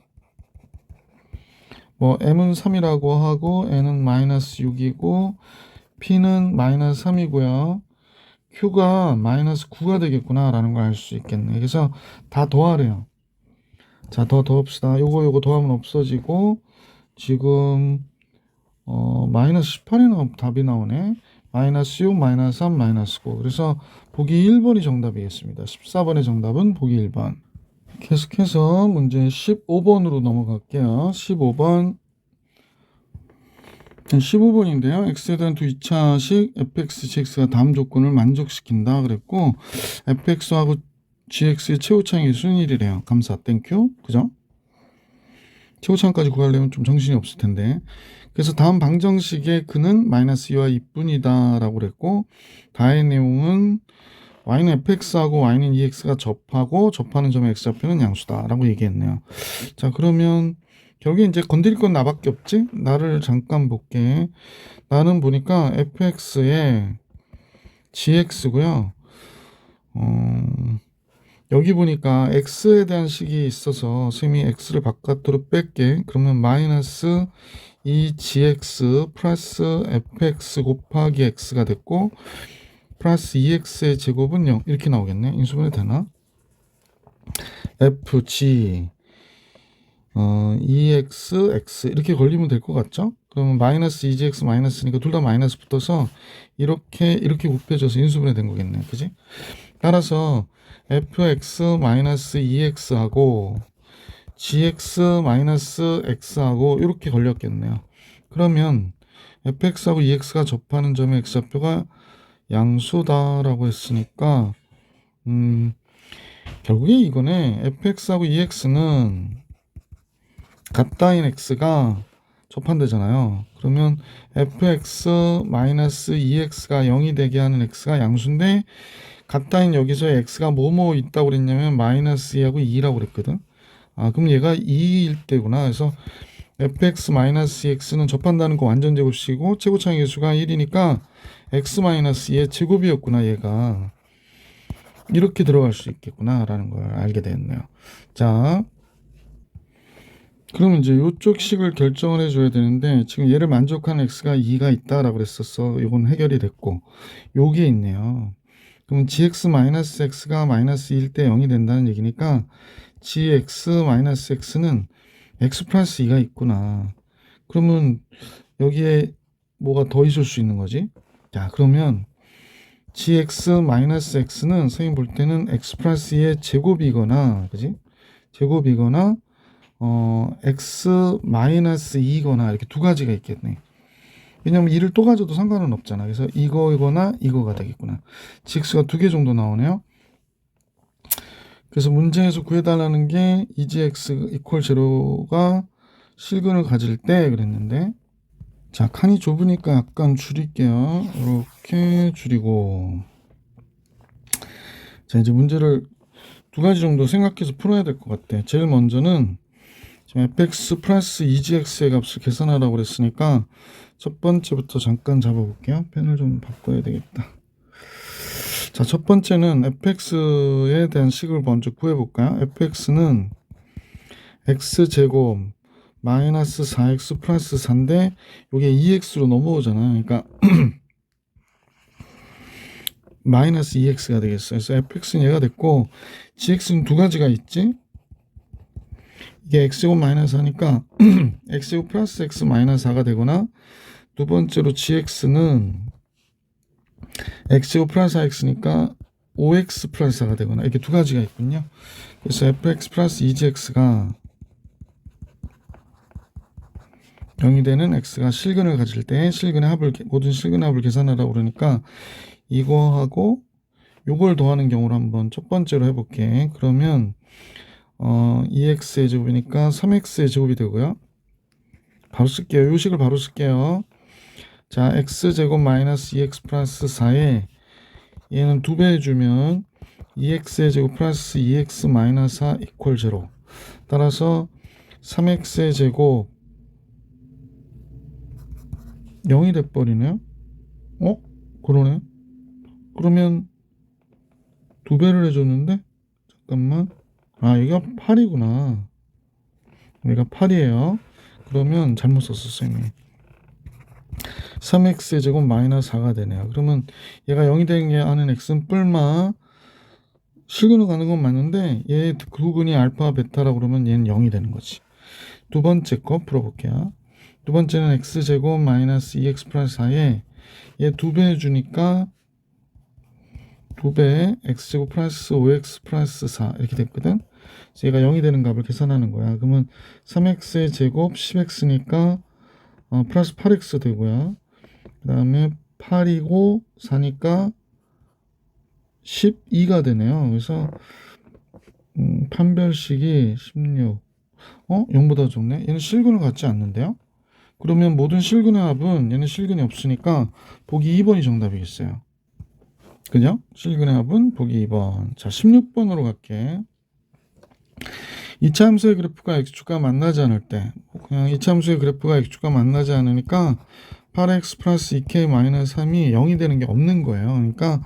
뭐 M은 3이라고 하고 N은 마이너스 6이고 P는 마이너스 3이고요. Q가 마이너스 9가 되겠구나 라는 걸 알 수 있겠네. 그래서 다 더하래요. 자, 더합시다. 요거 더하면 없어지고 지금 마이너스 18이 답이 나오네. 마이너스 6, 마이너스 3, 마이너스 9. 그래서 보기 1번이 정답이겠습니다. 14번의 정답은 보기 1번. 계속해서 문제 15번으로 넘어갈게요. 15번인데요. x에 대한 두 2차식 fx, gx가 다음 조건을 만족시킨다 그랬고 fx하고 gx의 최고차의 기수는 1이래요. 감사, 땡큐. 그죠? 최고차까지 구하려면 좀 정신이 없을 텐데. 그래서 다음 방정식의 근은 마이너스 2와 2뿐이다 라고 그랬고 다의 내용은 y는 fx하고 y는 ex가 접하고 접하는 점의 x좌표는 양수다 라고 얘기했네요. 자, 그러면 결국에 이제 건드릴 건 나밖에 없지? 나를 잠깐 볼게. 나는 보니까 fx에 gx고요. 여기 보니까 x에 대한 식이 있어서 선생님이 x를 바깥으로 뺄게. 그러면 마이너스 2gx 플러스 fx 곱하기 x가 됐고 플러스 2x의 제곱은 0 이렇게 나오겠네. 인수분해 되나? fg 2x, x 이렇게 걸리면 될 것 같죠? 그러면 마이너스 2gx 마이너스니까 둘 다 마이너스 붙어서 이렇게 곱해져서 인수분해 된 거겠네. 그지? 따라서 fx 마이너스 2x하고 gx 마이너스 x하고 이렇게 걸렸겠네요. 그러면 fx하고 2x가 접하는 점의 x좌표가 양수다라고 했으니까 결국에 이거네. fx하고 2x는 같다인 x가 접한대잖아요. 그러면 fx 마이너스 2x가 0이 되게 하는 x가 양수인데 같다인 여기서 x가 뭐뭐 있다고 그랬냐면 마이너스 2하고 2라고 그랬거든. 그럼 얘가 2일 때구나. 그래서 fx 마이너스 2x는 접한다는 거 완전 제곱식이고 최고차의 개수가 1이니까 x 마이너스 2의 제곱이었구나. 얘가 이렇게 들어갈 수 있겠구나 라는 걸 알게 됐네요. 자, 그러면 이제 이쪽 식을 결정을 해줘야 되는데 지금 얘를 만족하는 x가 2가 있다라고 그랬었어. 이건 해결이 됐고 요게 있네요. 그럼 gx-x가 마이너스 1 때 0이 된다는 얘기니까 gx-x는 x 플러스 2가 있구나. 그러면 여기에 뭐가 더 있을 수 있는 거지? 자, 그러면 gx-x는 선생님 볼 때는 x 플러스 2의 제곱이거나, 그지? 제곱이거나 x 마이너스 2거나 이렇게 두 가지가 있겠네. 왜냐면 2를 또 가져도 상관은 없잖아. 그래서 이거거나 이거가 되겠구나. gx가 두 개 정도 나오네요. 그래서 문제에서 구해달라는 게 2gx 이퀄 제로가 실근을 가질 때 그랬는데, 자, 칸이 좁으니까 약간 줄일게요. 이렇게 줄이고, 자, 이제 문제를 두 가지 정도 생각해서 풀어야 될 것 같아. 제일 먼저는 지금 fx 플러스 2gx의 값을 계산하라고 그랬으니까 첫 번째부터 잠깐 잡아볼게요. 펜을 좀 바꿔야 되겠다. 자, 첫 번째는 fx에 대한 식을 먼저 구해볼까요? fx는 x제곱 마이너스 4x 플러스 4인데 이게 2x로 넘어오잖아. 그러니까 마이너스 2x가 되겠어요. 그래서 fx는 얘가 됐고 gx는 두 가지가 있지. 이게 x제곱 마이너스 4니까 x제곱 플러스 x 마이너스 4가 되거나, 두 번째로 gx는 x제곱 플러스 4x니까 5x 플러스 4가 되거나, 이렇게 두 가지가 있군요. 그래서 fx 플러스 2gx가 0이 되는 x가 실근을 가질 때 모든 실근의 합을 계산하라고 그러니까 이거하고 요걸 더하는 경우로 한번 첫 번째로 해볼게. 그러면 2x의 제곱이니까 3x의 제곱이 되고요. 바로 쓸게요. 요 식을 바로 쓸게요. 자, x제곱 마이너스 2x 플러스 4에 얘는 2배 해주면 2x의 제곱 플러스 2x 마이너스 4 이퀄 0. 따라서 3x의 제곱 0이 돼버리네요. 그러네. 그러면 2배를 해줬는데, 잠깐만. 여기가 8이구나. 여기가 8이에요. 그러면 잘못 썼어, 선생님이. 3x의 제곱 마이너스 4가 되네요. 그러면 얘가 0이 되는 게 아는 x는 뿔마 실근으로 가는 건 맞는데 얘 구근이 알파 베타라고 그러면 얘는 0이 되는 거지. 두 번째 거 풀어볼게요. 두 번째는 x제곱 마이너스 2x 플러스 4에 얘 2배 해주니까 2배 x제곱 플러스 5x 플러스 4 이렇게 됐거든. 그래서 얘가 0이 되는 값을 계산하는 거야. 그러면 3x의 제곱 10x니까 플러스 8x 되고요. 그 다음에 8이고 4니까 12가 되네요. 그래서 판별식이 16. 0보다 적네. 얘는 실근을 갖지 않는데요. 그러면 모든 실근의 합은 얘는 실근이 없으니까 보기 2번이 정답이겠어요. 그죠? 실근의 합은 보기 2번. 자, 16번으로 갈게. 이차 함수의 그래프가 x축과 만나지 않을 때, 그냥 이차 함수의 그래프가 x축과 만나지 않으니까 8x 플러스 2k 마이너스 3이 0이 되는 게 없는 거예요. 그러니까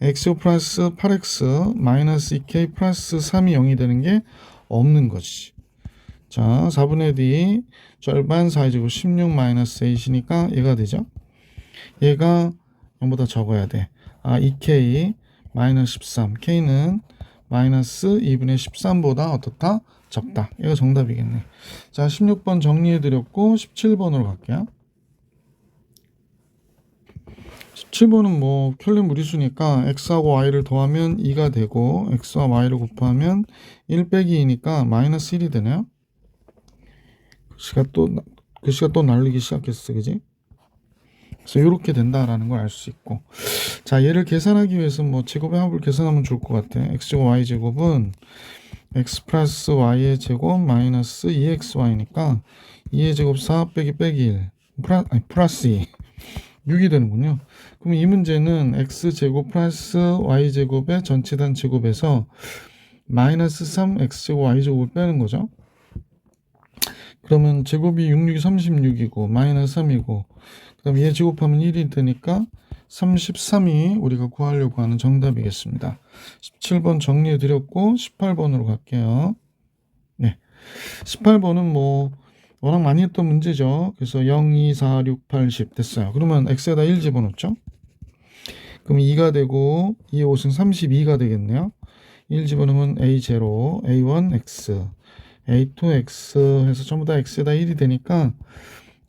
x 플러스 8x 마이너스 2k 플러스 3이 0이 되는 게 없는 거지. 자, 4분의 d 절반 4제곱 16 마이너스 8이니까 얘가 되죠. 얘가 0보다 적어야 돼. 2k 마이너스 13, k는 마이너스 2분의 13보다 어떻다? 적다. 이거 정답이겠네. 자, 16번 정리해드렸고 17번으로 갈게요. 17번은 뭐 켤레 무리수니까 x하고 y를 더하면 2가 되고 x와 y를 곱하면 1 빼기 2니까 마이너스 1이 되네요. 글씨가 또 날리기 시작했어, 그지? 그래서 이렇게 된다라는 걸 알 수 있고, 자, 얘를 계산하기 위해서 뭐 제곱의 합을 계산하면 좋을 것 같아. x제곱 y제곱은 x 플러스 y의 제곱 마이너스 2xy니까 2의 제곱 4 빼기 1 플러스 2 6이 되는군요. 그럼 이 문제는 x제곱 플러스 y제곱의 전체단 제곱에서 마이너스 3 x제곱 y제곱을 빼는 거죠. 그러면 제곱이 6, 6이 36이고 마이너스 3이고 그다음 얘 제곱하면 1이 되니까 33이 우리가 구하려고 하는 정답이겠습니다. 17번 정리해 드렸고 18번으로 갈게요. 네, 18번은 뭐 워낙 많이 했던 문제죠. 그래서 0, 2, 4, 6, 8, 10 됐어요. 그러면 x에다 1 집어넣죠. 그럼 2가 되고 2, 5승 32가 되겠네요. 1 집어넣으면 a0, a1, x, a2, x 해서 전부 다 x에다 1이 되니까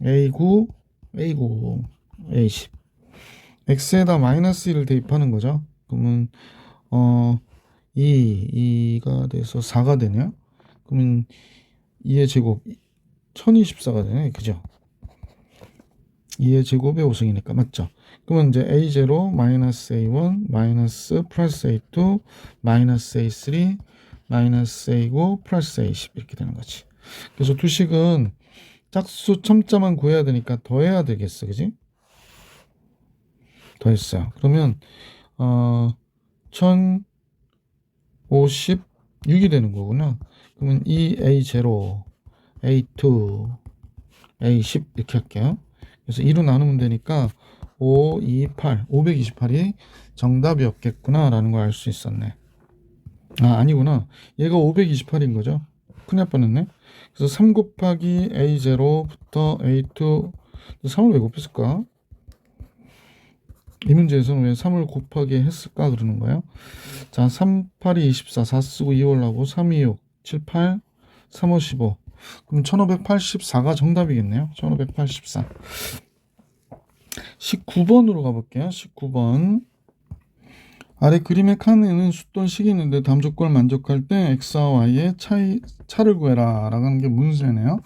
a9, a9, a10 x에다 마이너스 1을 대입하는 거죠. 그러면 2가 돼서 4가 되네요. 그러면 2의 제곱 1024가 되네. 그죠? 2의 제곱의 5승이니까 맞죠? 그러면 이제 a0 마이너스 a1 마이너스 플러스 a2 마이너스 a3 마이너스 a9 플러스 a10 이렇게 되는 거지. 그래서 두식은 짝수 첨자만 구해야 되니까 더해야 되겠어. 그지? 더했어요. 그러면 1056이 되는 거구나. 그러면 이 a0 a2 a10 이렇게 할게요. 그래서 2로 나누면 되니까 5, 2, 8 528이 정답이었겠구나 라는 걸 알 수 있었네. 아니구나. 얘가 528인 거죠. 큰일 날 뻔했네. 그래서 3 곱하기 a0부터 a2 3을 왜 곱했을까? 이 문제에서는 왜 3을 곱하기 했을까 그러는 거예요. 자, 3, 8이 24, 4 쓰고 2 올라오고 3, 2, 6, 7, 8, 3, 5, 15. 그럼 1584가 정답이겠네요. 1584. 19번으로 가볼게요. 19번. 아래 그림의 칸에는 숫돈 식이 있는데 다음 조건을 만족할 때 x와 y의 차를 구해라 라고 하는 게 문제네요.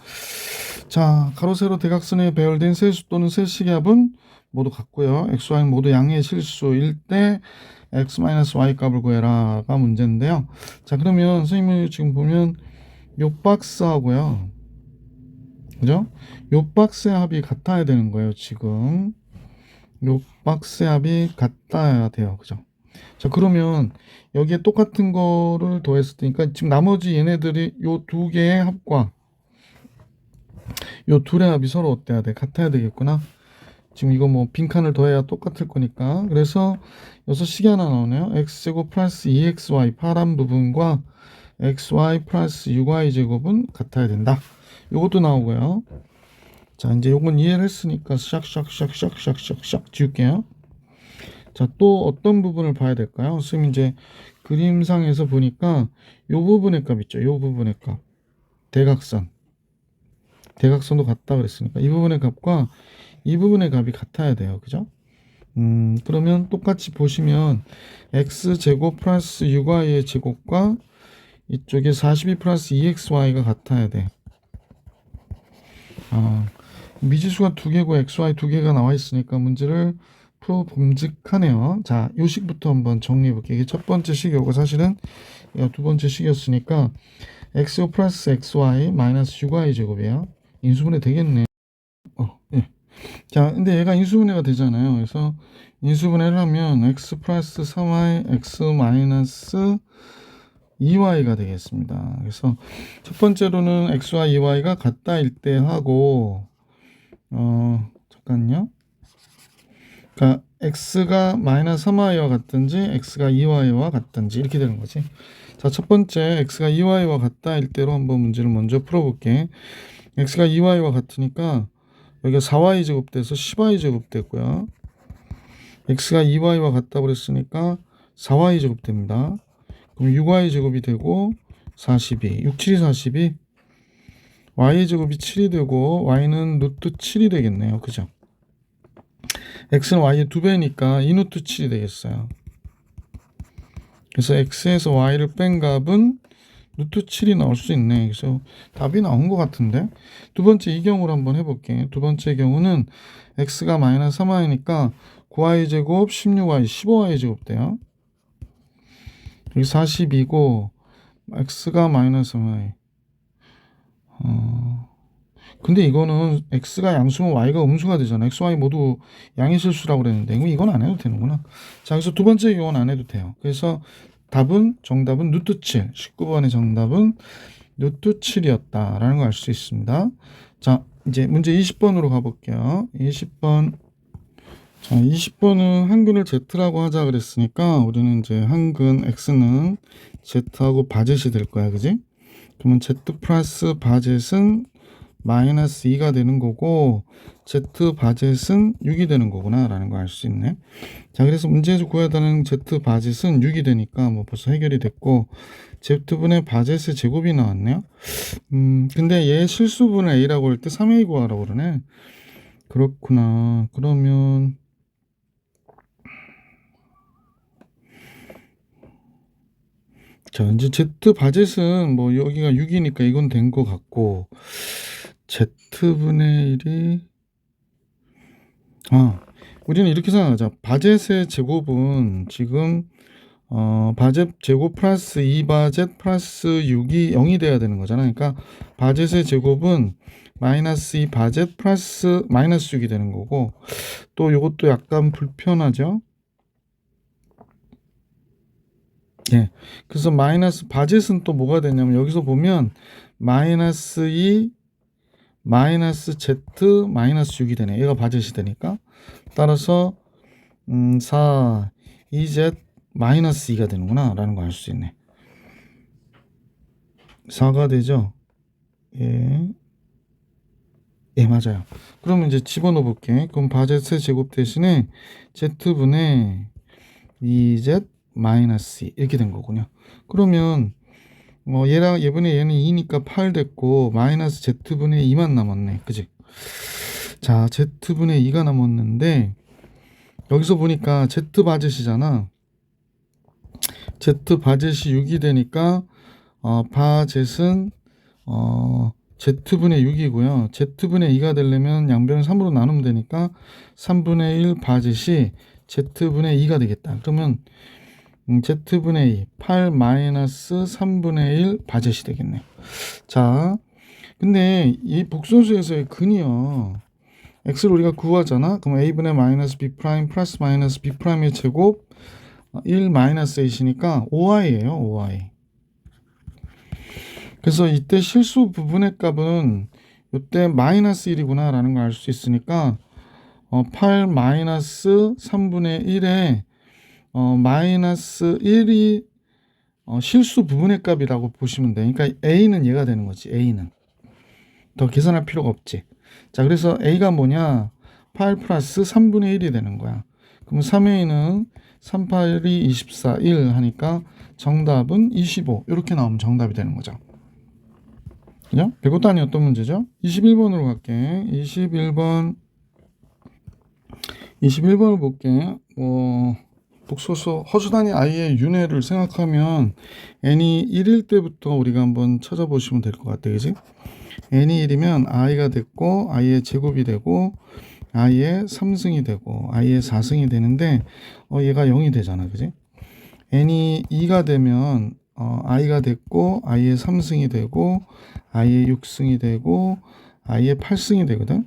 자, 가로 세로 대각선에 배열된 세 숫돈은 세 식의 합은 모두 같고요. x, y는 모두 양의 실수일 때 x-y 값을 구해라가 문제인데요. 자, 그러면 선생님이 지금 보면 요 박스하고요. 그죠? 요 박스의 합이 같아야 되는 거예요. 지금 요 박스의 합이 같아야 돼요. 그죠? 자, 그러면 여기에 똑같은 거를 더했을 테니까 지금 나머지 얘네들이 요 두 개의 합과 요 둘의 합이 서로 어때야 돼? 같아야 되겠구나. 지금 이거 뭐 빈칸을 더해야 똑같을 거니까. 그래서 여기서 식이 하나 나오네요. x제곱 플러스 2xy 파란 부분과 xy 플러스 6y 제곱은 같아야 된다. 요것도 나오고요. 자, 이제 요건 이해를 했으니까 샥샥샥샥샥샥 지울게요. 자, 또 어떤 부분을 봐야 될까요? 선생님 이제 그림상에서 보니까 요 부분의 값 있죠. 요 부분의 값. 대각선도 같다 그랬으니까 이 부분의 값과 이 부분의 값이 같아야 돼요. 그죠? 그러면 똑같이 보시면 x제곱 플러스 6y의 제곱과 이쪽에 42 플러스 2xy가 같아야 돼. 미지수가 두 개고 xy 두 개가 나와 있으니까 문제를 풀어 봄직하네요. 자, 요 식부터 한번 정리해 볼게요. 이게 첫 번째 식이고 사실은 두 번째 식이었으니까 x 플러스 xy 마이너스 6y 제곱이에요. 인수분해 되겠네. 예. 자, 근데 얘가 인수분해가 되잖아요. 그래서 인수분해를 하면 x 플러스 3y x 마이너스 2y가 되겠습니다. 그래서 첫 번째로는 x와 2y가 같다일 때 하고 잠깐요. 그러니까 x가 마이너스 3y와 같든지 x가 2y와 같든지 이렇게 되는 거지. 자, 첫 번째 x가 2y와 같다일 때로 한번 문제를 먼저 풀어볼게. x가 2y와 같으니까 여기가 4y 제곱 돼서 10y 제곱 되고요. x가 2y와 같다고 그랬으니까 4y 제곱 됩니다. 그럼 6y 제곱이 되고 42. 6, 7이 42. y 제곱이 7이 되고 y는 루트 7이 되겠네요. 그죠? x는 y의 2배니까 2 루트 7이 되겠어요. 그래서 x에서 y를 뺀 값은 루트 7이 나올 수 있네. 그래서 답이 나온 것 같은데. 두 번째 이 경우를 한번 해볼게. 두 번째 경우는 x가 마이너스 3y니까 9y 제곱 16y 15y 제곱 돼요. 여기 42고 x가 마이너스 3y. 근데 이거는 x가 양수면 y가 음수가 되잖아. x, y 모두 양의 실수라고 그랬는데 이건 안 해도 되는구나. 자, 그래서 두 번째 경우는 안 해도 돼요. 그래서 정답은 루트 7. 19번의 정답은 루트 7이었다라는 걸 알 수 있습니다. 자, 이제 문제 20번으로 가볼게요. 20번. 자, 20번은 한근을 Z라고 하자 그랬으니까 우리는 이제 한근 X는 Z하고 바젯이 될 거야. 그지? 그러면 Z 플러스 바젯은 마이너스 2가 되는 거고 Z 바젯은 6이 되는 거구나 라는 걸 알 수 있네. 자, 그래서 문제에서 구해야 되는 Z 바젯은 6이 되니까 뭐 벌써 해결이 됐고 Z분의 바젯의 제곱이 나왔네요. 근데 얘 실수분을 A라고 할 때 3A 구하라고 그러네. 그렇구나. 그러면 자, 이제 Z 바젯은 뭐 여기가 6이니까 이건 된 거 같고 Z분의 1이 우리는 이렇게 생각하자. 바젯의 제곱은 지금 바젯 제곱 플러스 2바젯 플러스 6이 0이 돼야 되는 거잖아. 그러니까 바젯의 제곱은 마이너스 2 바젯 플러스 마이너스 6이 되는 거고 또 이것도 약간 불편하죠. 예. 그래서 마이너스 바젯은 또 뭐가 되냐면 여기서 보면 마이너스 2 마이너스 z 마이너스 6이 되네. 얘가 바젯이 되니까 따라서 4 2z 마이너스 2가 되는구나 라는 거 알 수 있네. 4가 되죠. 예, 맞아요. 그러면 이제 집어넣어 볼게. 그럼 바젯의 제곱 대신에 z분의 2z 마이너스 2 이렇게 된 거군요. 그러면 얘분의 얘는 2니까 8 됐고 마이너스 z분의 2만 남았네. 그지? 자, z분의 2가 남았는데 여기서 보니까 z 바젯이잖아. z 바젯이 6이 되니까 바젯은 z분의 6이고요. z분의 2가 되려면 양변을 3으로 나누면 되니까 3분의 1 바젯이 z분의 2가 되겠다. 그러면 z분의 2 8 마이너스 3분의 1 바젯이 되겠네. 자, 근데 이 복선수에서의 근이요. x를 우리가 구하잖아. 그럼 a분의 마이너스 b 프라임 플러스 마이너스 b 프라임의 제곱 1 마이너스 8이니까 5y예요. 5y. 그래서 이때 실수 부분의 값은 이때 마이너스 1이구나 라는 걸 알 수 있으니까 8 마이너스 3분의 1에 마이너스 1이 실수 부분의 값이라고 보시면 돼. 그러니까 a는 얘가 되는 거지. a는 더 계산할 필요가 없지. 자, 그래서 a가 뭐냐? 8 플러스 3분의 1이 되는 거야. 그럼 3a는 3, 8이 24, 1 하니까 정답은 25. 이렇게 나오면 정답이 되는 거죠. 그죠? 별것도 아니었던 문제죠. 21번으로 갈게. 21번을 볼게. 복소수 허수단위 i의 윤회를 생각하면 n이 1일 때부터 우리가 한번 찾아보시면 될 것 같아요. 그지? n이 1이면 i가 됐고 i의 제곱이 되고 i의 3승이 되고 i의 4승이 되는데 얘가 0이 되잖아. 그지? n이 2가 되면 i가 됐고 i의 3승이 되고 i의 6승이 되고 i의 8승이 되거든.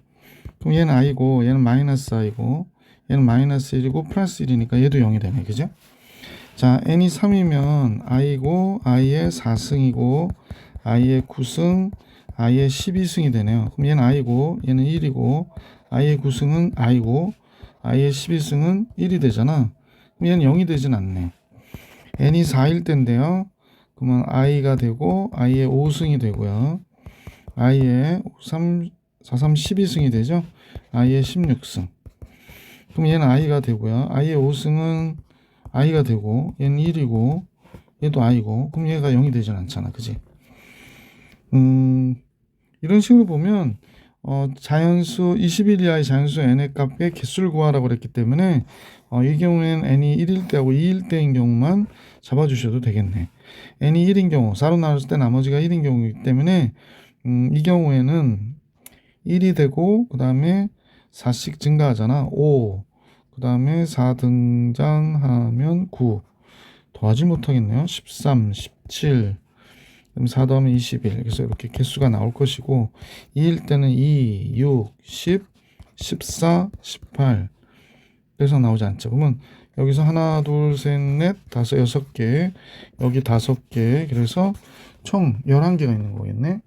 그럼 얘는 i고 얘는 마이너스 i고 얘는 마이너스 1이고 플러스 1이니까 얘도 0이 되네. 그죠? 자, n이 3이면 i고 i의 4승이고 i의 9승 i의 12승이 되네요. 그럼 얘는 i고 얘는 1이고 i의 9승은 i고 i의 12승은 1이 되잖아. 그럼 얘는 0이 되진 않네. n이 4일 때인데요. 그러면 i가 되고 i의 5승이 되고요. i의 3, 4, 3, 12승이 되죠. i의 16승. 그럼 얘는 i가 되고요. i의 5승은 i가 되고 얘는 1이고 얘도 i고 그럼 얘가 0이 되진 않잖아. 그지? 이런 식으로 보면 자연수 21 이하의 자연수 n의 값의 개수를 구하라고 그랬기 때문에 이 경우에는 n이 1일 때하고 2일 때인 경우만 잡아주셔도 되겠네. n이 1인 경우 4로 나눴을 때 나머지가 1인 경우이기 때문에 이 경우에는 1이 되고 그 다음에 4씩 증가하잖아. 5, 그 다음에 4 등장하면 9, 더하지 못하겠네요. 13, 17, 그럼 4 더하면 21. 그래서 이렇게 개수가 나올 것이고 2일 때는 2, 6, 10, 14, 18. 그래서 나오지 않죠. 그러면 여기서 하나, 둘, 셋, 넷, 다섯, 6개, 여기 5개. 그래서 총 11개가 있는 거겠네.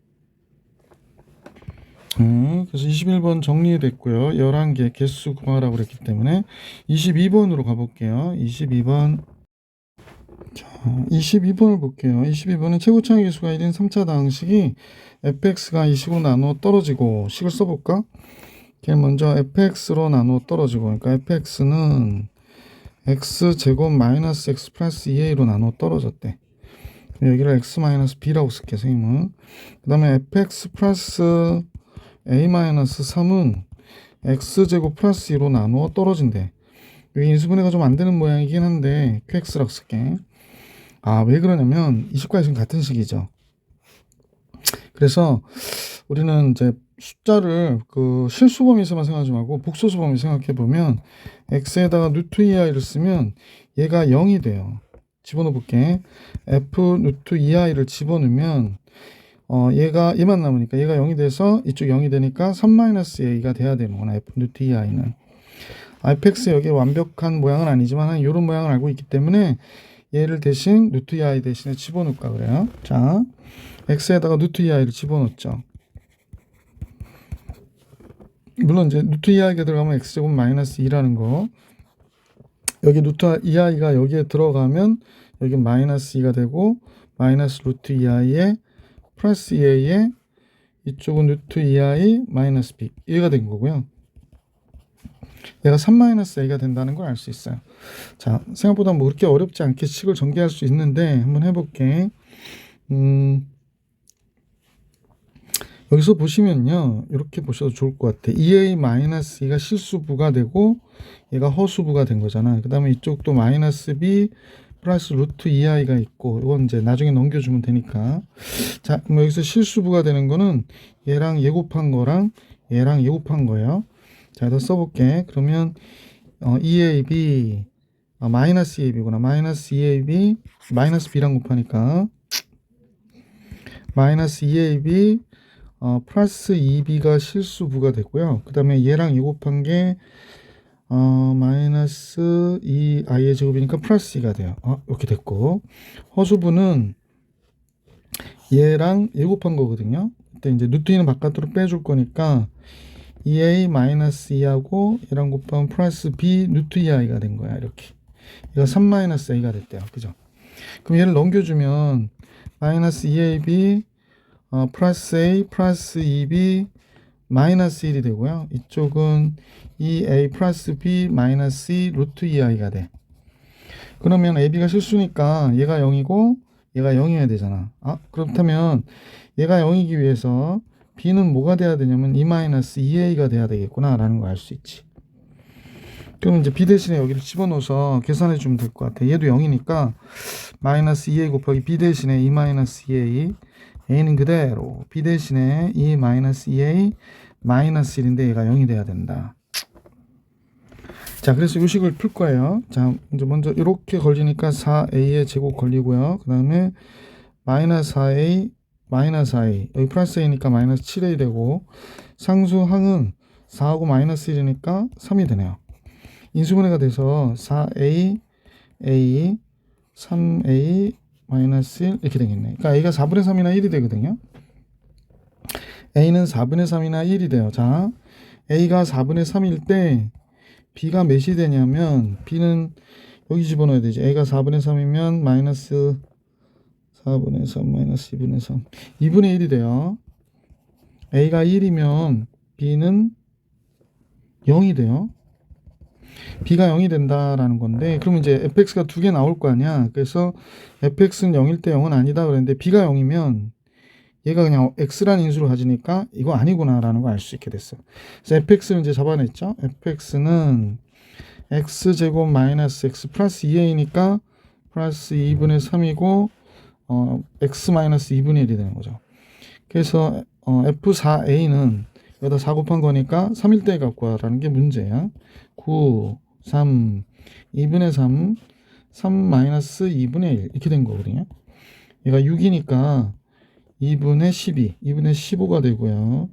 그래서 21번 정리됐고요. 11개 개수 구하라고 그랬기 때문에 22번으로 가볼게요. 22번. 자, 22번을 볼게요. 22번은 최고차의 개수가 1인 3차 다항식이 fx가 이 식으로 나누어 떨어지고, 식을 써볼까? 걔 먼저 fx로 나누어 떨어지고, 그러니까 fx는 x제곱 마이너스 x 플러스 2a로 나누어 떨어졌대. 여기를 x 마이너스 b라고 쓸게, 선생님은. 그 다음에 fx 플러스 a 마이너스 3은 x제곱 플러스 2로 나누어 떨어진대. 여기 인수분해가 좀 안 되는 모양이긴 한데 qx라고 쓸게. 왜 그러냐면 이 식과 이 식은 같은 식이죠. 그래서 우리는 이제 숫자를 그 실수범위에서만 생각하지 말고 복소수 범위 생각해 보면 x에다가 루트 2i를 쓰면 얘가 0이 돼요. 집어넣어 볼게. f 루트 2i를 집어넣으면 얘가 얘만 남으니까 얘가 0이 돼서 이쪽 0이 되니까 3-a가 돼야 되는 거나 f 루트 2i는. fx 여기 완벽한 모양은 아니지만 한 이런 모양을 알고 있기 때문에 얘를 대신 루트 2i 대신에 집어넣을까 그래요. 자, x에다가 루트 2i를 집어넣었죠. 물론 이제 루트 2i가 들어가면 x제곱 마이너스 2라는 거. 여기 루트 2i가 여기에 들어가면 여기 마이너스 2가 되고 마이너스 루트 2i에 플러스 2a에 이쪽은 루트 2i 마이너스 b 얘가 된 거고요. 얘가 3-a가 된다는 걸 알 수 있어요. 자, 생각보다 뭐 그렇게 어렵지 않게 식을 전개할 수 있는데 한번 해볼게. 여기서 보시면요, 이렇게 보셔도 좋을 것 같아. 2a-2가 실수부가 되고 얘가 허수부가 된 거잖아. 그 다음에 이쪽도 마이너스 b 플러스 루트 2i가 있고 이건 이제 나중에 넘겨주면 되니까. 자, 그럼 여기서 실수부가 되는 거는 얘랑 얘 곱한 거랑 얘랑 얘 곱한 거예요. 자, 더 써볼게. 그러면 2ab 마이너스 2ab구나. 마이너스 2ab 마이너스 b랑 곱하니까 마이너스 2ab 플러스 2b가 실수부가 되고요. 그 다음에 얘랑 이 곱한 게 마이너스 2i의 제곱이니까 플러스 2가 돼요. 이렇게 됐고, 허수부는 얘랑 얘 곱한 거거든요. 그때 이제 루트 2는 바깥으로 빼줄 거니까 2a 마이너스 2하고 얘랑 곱하면 플러스 b 루트 2i가 된 거야. 이렇게 얘가 3-a가 됐대요. 그죠? 그럼 얘를 넘겨주면 마이너스 2ab 플러스 a 플러스 2b 마이너스 1이 되고요. 이쪽은 2a 플러스 b 마이너스 2 루트 2i가 돼. 그러면 ab가 실수니까 얘가 0이고 얘가 0이어야 되잖아. 그렇다면 얘가 0이기 위해서 b는 뭐가 돼야 되냐면 2-2a가 돼야 되겠구나 라는 거 알 수 있지. 그럼 이제 b 대신에 여기를 집어넣어서 계산해 주면 될 것 같아. 얘도 0이니까 마이너스 2a 곱하기 b 대신에 2-2a, a는 그대로 b 대신에 2-2a 마이너스 1인데 얘가 0이 돼야 된다. 자, 그래서 이 식을 풀 거예요. 자, 먼저 이렇게 걸리니까 4a의 제곱 걸리고요. 그 다음에 마이너스 4a 마이너스 i 여기 플러스 a니까 마이너스 7a 되고 상수항은 4하고 마이너스 1이니까 3이 되네요. 인수분해가 돼서 4a a 3a 마이너스 1 이렇게 되겠네. 그러니까 a가 4분의 3이나 1이 되거든요. a는 4분의 3이나 1이 돼요. 자, a가 4분의 3일 때 b가 몇이 되냐면 b는 여기 집어넣어야 되지. a가 4분의 3이면 마이너스 4분의 3 마이너스 2분의 3 2분의 1이 돼요. a가 1이면 b는 0이 돼요. b가 0이 된다라는 건데, 그러면 이제 fx가 두 개 나올 거 아니야. 그래서 fx는 0일 때 0은 아니다 그랬는데 b가 0이면 얘가 그냥 x라는 인수를 가지니까 이거 아니구나라는 걸 알 수 있게 됐어. 그래서 fx는 이제 잡아냈죠. fx는 x제곱 마이너스 x 플러스 2a니까 플러스 2분의 3이고 x 마이너스 2분의 1이 되는 거죠. 그래서 f4a는 여기다 4 곱한 거니까 3일 때 갖고 와라는 게 문제야. 9, 3, 2분의 3, 3 마이너스 2분의 1 이렇게 된 거거든요. 얘가 6이니까 2분의 12, 2분의 15가 되고요.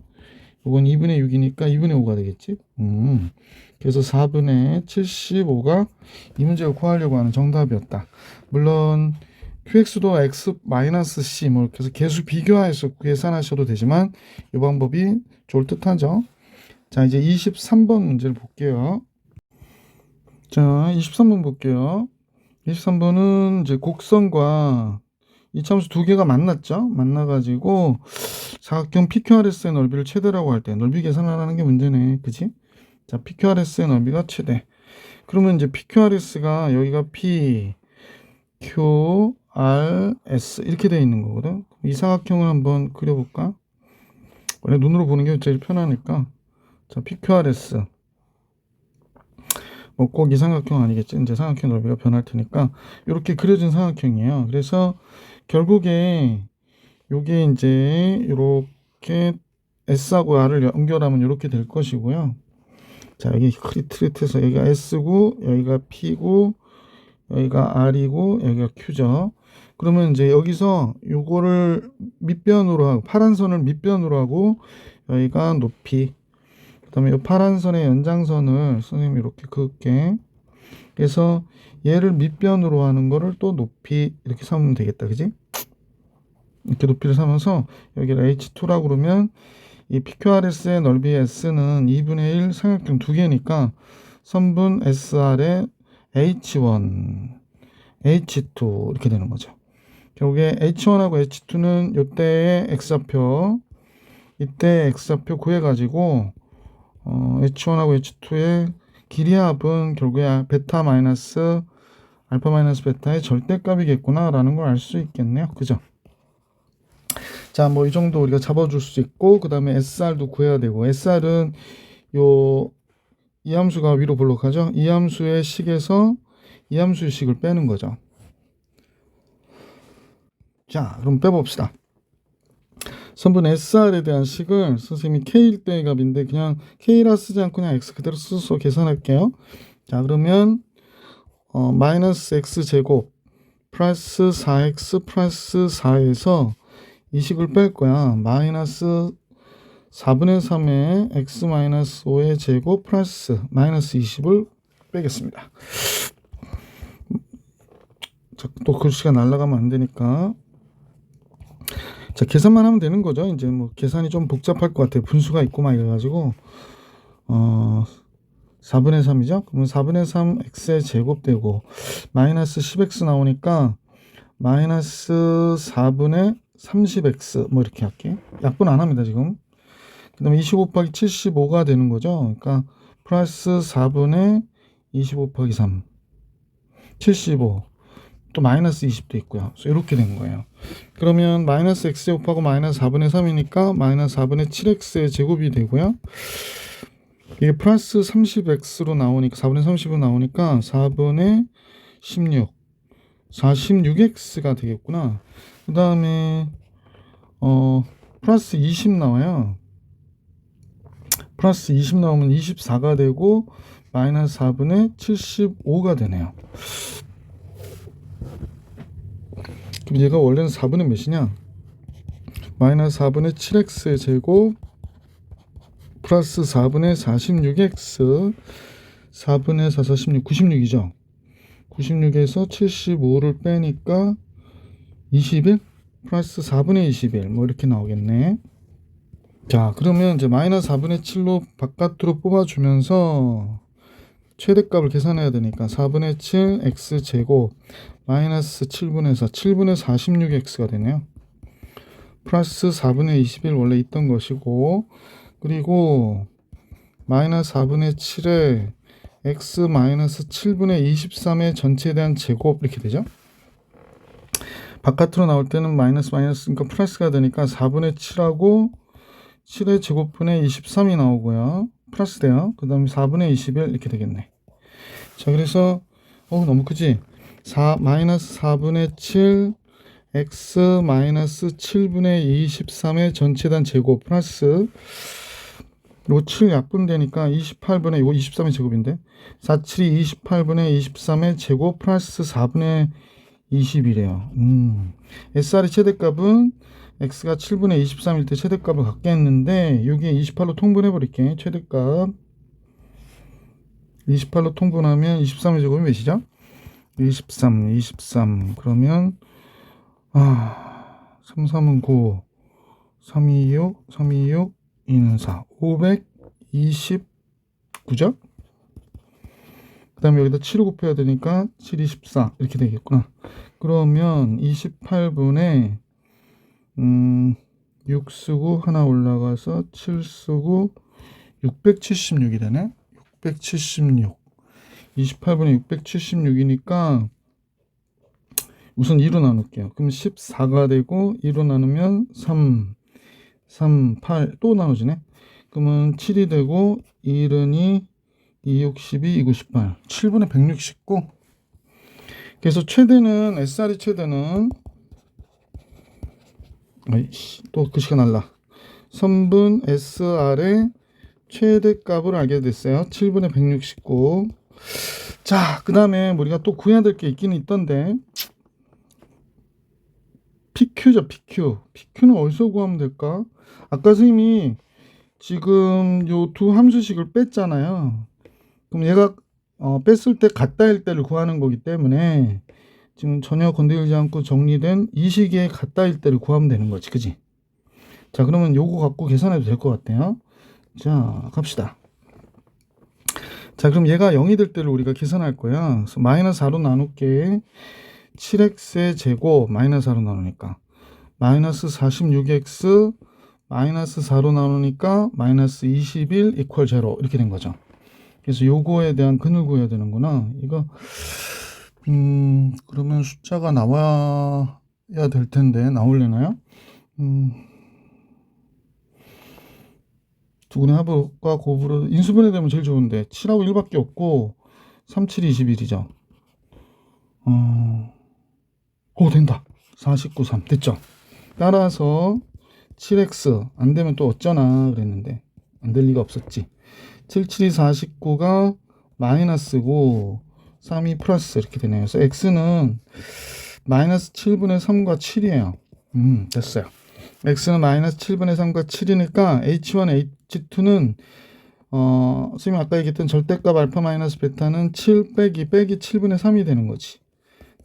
이건 2분의 6이니까 2분의 5가 되겠지. 그래서 4분의 75가 이 문제를 구하려고 하는 정답이었다. 물론 qx도 x-c 뭐 이렇게 해서 계수 비교해서 계산하셔도 되지만 이 방법이 좋을 듯하죠. 자, 이제 23번 문제를 볼게요. 자, 23번 볼게요. 23번은 이제 곡선과 이차함수 두 개가 만났죠. 만나가지고 사각형 PQRS의 넓이를 최대라고 할 때 넓이 계산하라는 게 문제네. 그치? 자, PQRS의 넓이가 최대. 그러면 이제 PQRS가 여기가 P, Q, R, S 이렇게 되어 있는 거거든. 이 사각형을 한번 그려볼까? 원래 눈으로 보는 게 제일 편하니까. 자, PQRS. 뭐 꼭 이 삼각형 아니겠지. 이제 삼각형 넓이가 변할 테니까 이렇게 그려진 삼각형이에요. 그래서 결국에 요게 이제 이렇게 S하고 R을 연결하면 이렇게 될 것이고요. 자, 여기 흐릿흐릿해서 여기가 S고 여기가 P고 여기가 R이고 여기가 Q죠. 그러면 이제 여기서 요거를 밑변으로 하고 파란 선을 밑변으로 하고 여기가 높이, 그다음에 이 파란 선의 연장선을 선생님이 이렇게 그을게. 그래서 얘를 밑변으로 하는 거를 또 높이 이렇게 삼으면 되겠다. 그지? 이렇게 높이를 삼아서 여기를 H2라고 그러면 이 PQRS의 넓이 S는 2분의 1 삼각형 두 개니까 선분 SR의 H1, H2 이렇게 되는 거죠. 결국에 H1하고 H2는 이때의 X좌표, 이때 X좌표 구해가지고 H1하고 H2의 길이의 합은 결국에 베타 마이너스 알파 마이너스 베타의 절대값이겠구나 라는 걸 알 수 있겠네요. 그죠? 자, 뭐 이 정도 우리가 잡아줄 수 있고, 그 다음에 SR도 구해야 되고, SR은 이 함수가 위로 볼록하죠? 이 함수의 식에서 이 함수의 식을 빼는 거죠. 자, 그럼 빼봅시다. 선분 SR에 대한 식을 선생님이 K일 때의 값인데 그냥 K라 쓰지 않고 그냥 X 그대로 써서 계산할게요. 자, 그러면 마이너스 X제곱 플러스 4X 플러스 4에서 이 식을 뺄 거야. 마이너스 4분의 3의 X 마이너스 5의 제곱 플러스 마이너스 20을 빼겠습니다. 자, 또 글씨가 날아가면 안 되니까. 자, 계산만 하면 되는 거죠. 이제 뭐 계산이 좀 복잡할 것 같아요. 분수가 있고 막 이래가지고 4분의 3이죠. 그러면 4분의 3 x의 제곱 되고 마이너스 10x 나오니까 마이너스 4분의 30x 뭐 이렇게 할게. 약분 안 합니다 지금. 그 다음에 25 곱하기 75가 되는 거죠. 그러니까 플러스 4분의 25 곱하기 3 75, 또 마이너스 20도 있고요. 그래서 이렇게 된 거예요. 그러면 마이너스 x제곱하고 마이너스 4분의 3이니까 마이너스 4분의 7x의 제곱이 되고요. 이게 플러스 30x로 나오니까 4분의 30으로 나오니까 4분의 16 46x가 되겠구나. 그 다음에 플러스 20 나와요. 플러스 20 나오면 24가 되고 마이너스 4분의 75가 되네요. 그럼 얘가 원래는 4분의 몇이냐? 마이너스 4분의 7x의 제곱 플러스 4분의 46x 4분의 4, 46, 96이죠. 96에서 75를 빼니까 21 플러스 4분의 21 뭐 이렇게 나오겠네. 자, 그러면 이제 마이너스 4분의 7로 바깥으로 뽑아주면서 최대값을 계산해야 되니까 4분의 7 x제곱 마이너스 7분의 4 7분의 46x가 되네요. 플러스 4분의 21 원래 있던 것이고, 그리고 마이너스 4분의 7에 x-7분의 23의 전체에 대한 제곱 이렇게 되죠. 바깥으로 나올 때는 마이너스니까 플러스가 되니까 4분의 7하고 7의 제곱분의 23이 나오고요. 플러스 돼요. 그 다음에 4분의 21 이렇게 되겠네. 자, 그래서 너무 크지? 마이너스 4분의 7 x 마이너스 7분의 23의 전체에 대한 제곱 플러스 요 7 약분되니까 28분의 이거 23의 제곱인데 4, 7이 28분의 23의 제곱 플러스 4분의 20이래요. SR의 최대값은 x가 7분의 23일 때 최대값을 갖게 했는데 여기에 28로 통분해 버릴게. 최대값 28로 통분하면 23의 제곱이 몇이죠? 23 그러면 3, 3은 9 3, 2, 6 3, 2, 6 2는 4 529죠? 그 다음에 여기다 7을 곱해야 되니까 7, 24 이렇게 되겠구나. 그러면 28분에 6 쓰고 하나 올라가서 7 쓰고 676이 되네. 676 28분에 676이니까 우선 2로 나눌게요. 그럼 14가 되고 2로 나누면 3, 8 또 나눠지네. 그러면 7이 되고 1은 2, 6, 12, 2, 9, 18 7분의 169. 그래서 최대는 SR의 최대는 또 글씨가 날라. 선분 SR의 최대값을 알게 됐어요. 7분의 169. 자, 그 다음에 우리가 또 구해야 될 게 있긴 있던데 PQ죠. PQ는 어디서 구하면 될까? 아까 선생님이 지금 요 두 함수식을 뺐잖아요. 그럼 얘가 뺐을 때 같다일 때를 구하는 거기 때문에 지금 전혀 건드리지 않고 정리된 이 식의 같다일 때를 구하면 되는 거지. 그지? 자, 그러면 요거 갖고 계산해도 될 것 같아요. 자, 갑시다. 자, 그럼 얘가 0이 될 때를 우리가 계산할 거야. 그래서 마이너스 4로 나눌게. 7x의 제곱 마이너스 4로 나누니까 마이너스 46x 마이너스 4로 나누니까 마이너스 21 이퀄 0 이렇게 된 거죠. 그래서 요거에 대한 근을 구해야 되는구나. 이거 그러면 숫자가 나와야 될 텐데 나올려나요? 두근의 합과 곱으로 인수분해 되면 제일 좋은데 7하고 1밖에 없고 3, 7, 21이죠. 된다. 49, 3 됐죠. 따라서 7x 안 되면 또 어쩌나 그랬는데 안 될 리가 없었지. 7, 7이 49가 마이너스고 3이 플러스 이렇게 되네요. 그래서 x는 마이너스 7분의 3과 7이에요. 됐어요. x는 마이너스 7분의 3과 7이니까 h1, h2는 선생님 아까 얘기했던 절대값 알파 마이너스 베타는 7 빼기 7분의 3이 되는 거지.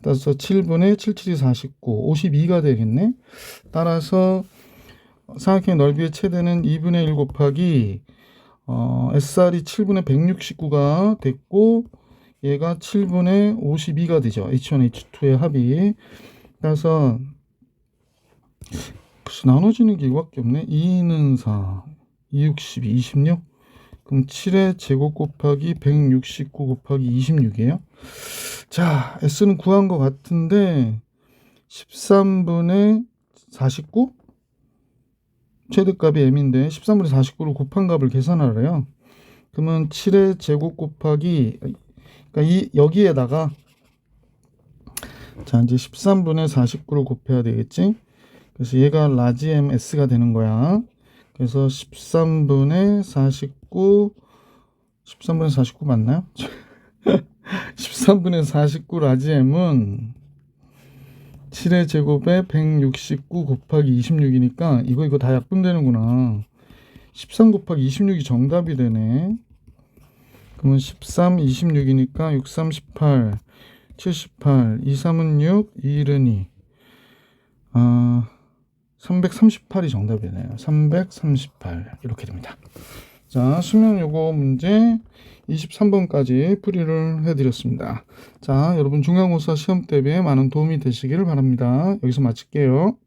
따라서 7분의 7, 7이 49, 52가 되겠네. 따라서 삼각형의 넓이의 최대는 2분의 1 곱하기 SR이 7분의 169가 됐고 얘가 7분의 52가 되죠. H1, H2의 합이. 따라서 나눠지는 게 이거밖에 없네. 2는 4, 2, 62, 26. 그럼 7의 제곱 곱하기 169 곱하기 26이에요. 자, S는 구한 것 같은데 13분의 49? 최대값이 M인데 13분의 49를 곱한 값을 계산하래요. 그러면 7의 제곱 곱하기 그러니까 여기에다가 자 이제 13분의 49를 곱해야 되겠지. 그래서 얘가 라지 MS가 되는 거야. 그래서 13분의 49 맞나요? 13분의 49 라지 M은 7의 제곱에 169 곱하기 26이니까 이거 다 약분되는구나. 13 곱하기 26이 정답이 되네. 그러면 13, 26이니까 6, 3, 18, 78, 2, 3은 6, 2, 1은 2. 338이 정답이네요. 338 이렇게 됩니다. 자, 수명 요거 문제 23번까지 풀이를 해드렸습니다. 자, 여러분 중간고사 시험 대비에 많은 도움이 되시기를 바랍니다. 여기서 마칠게요.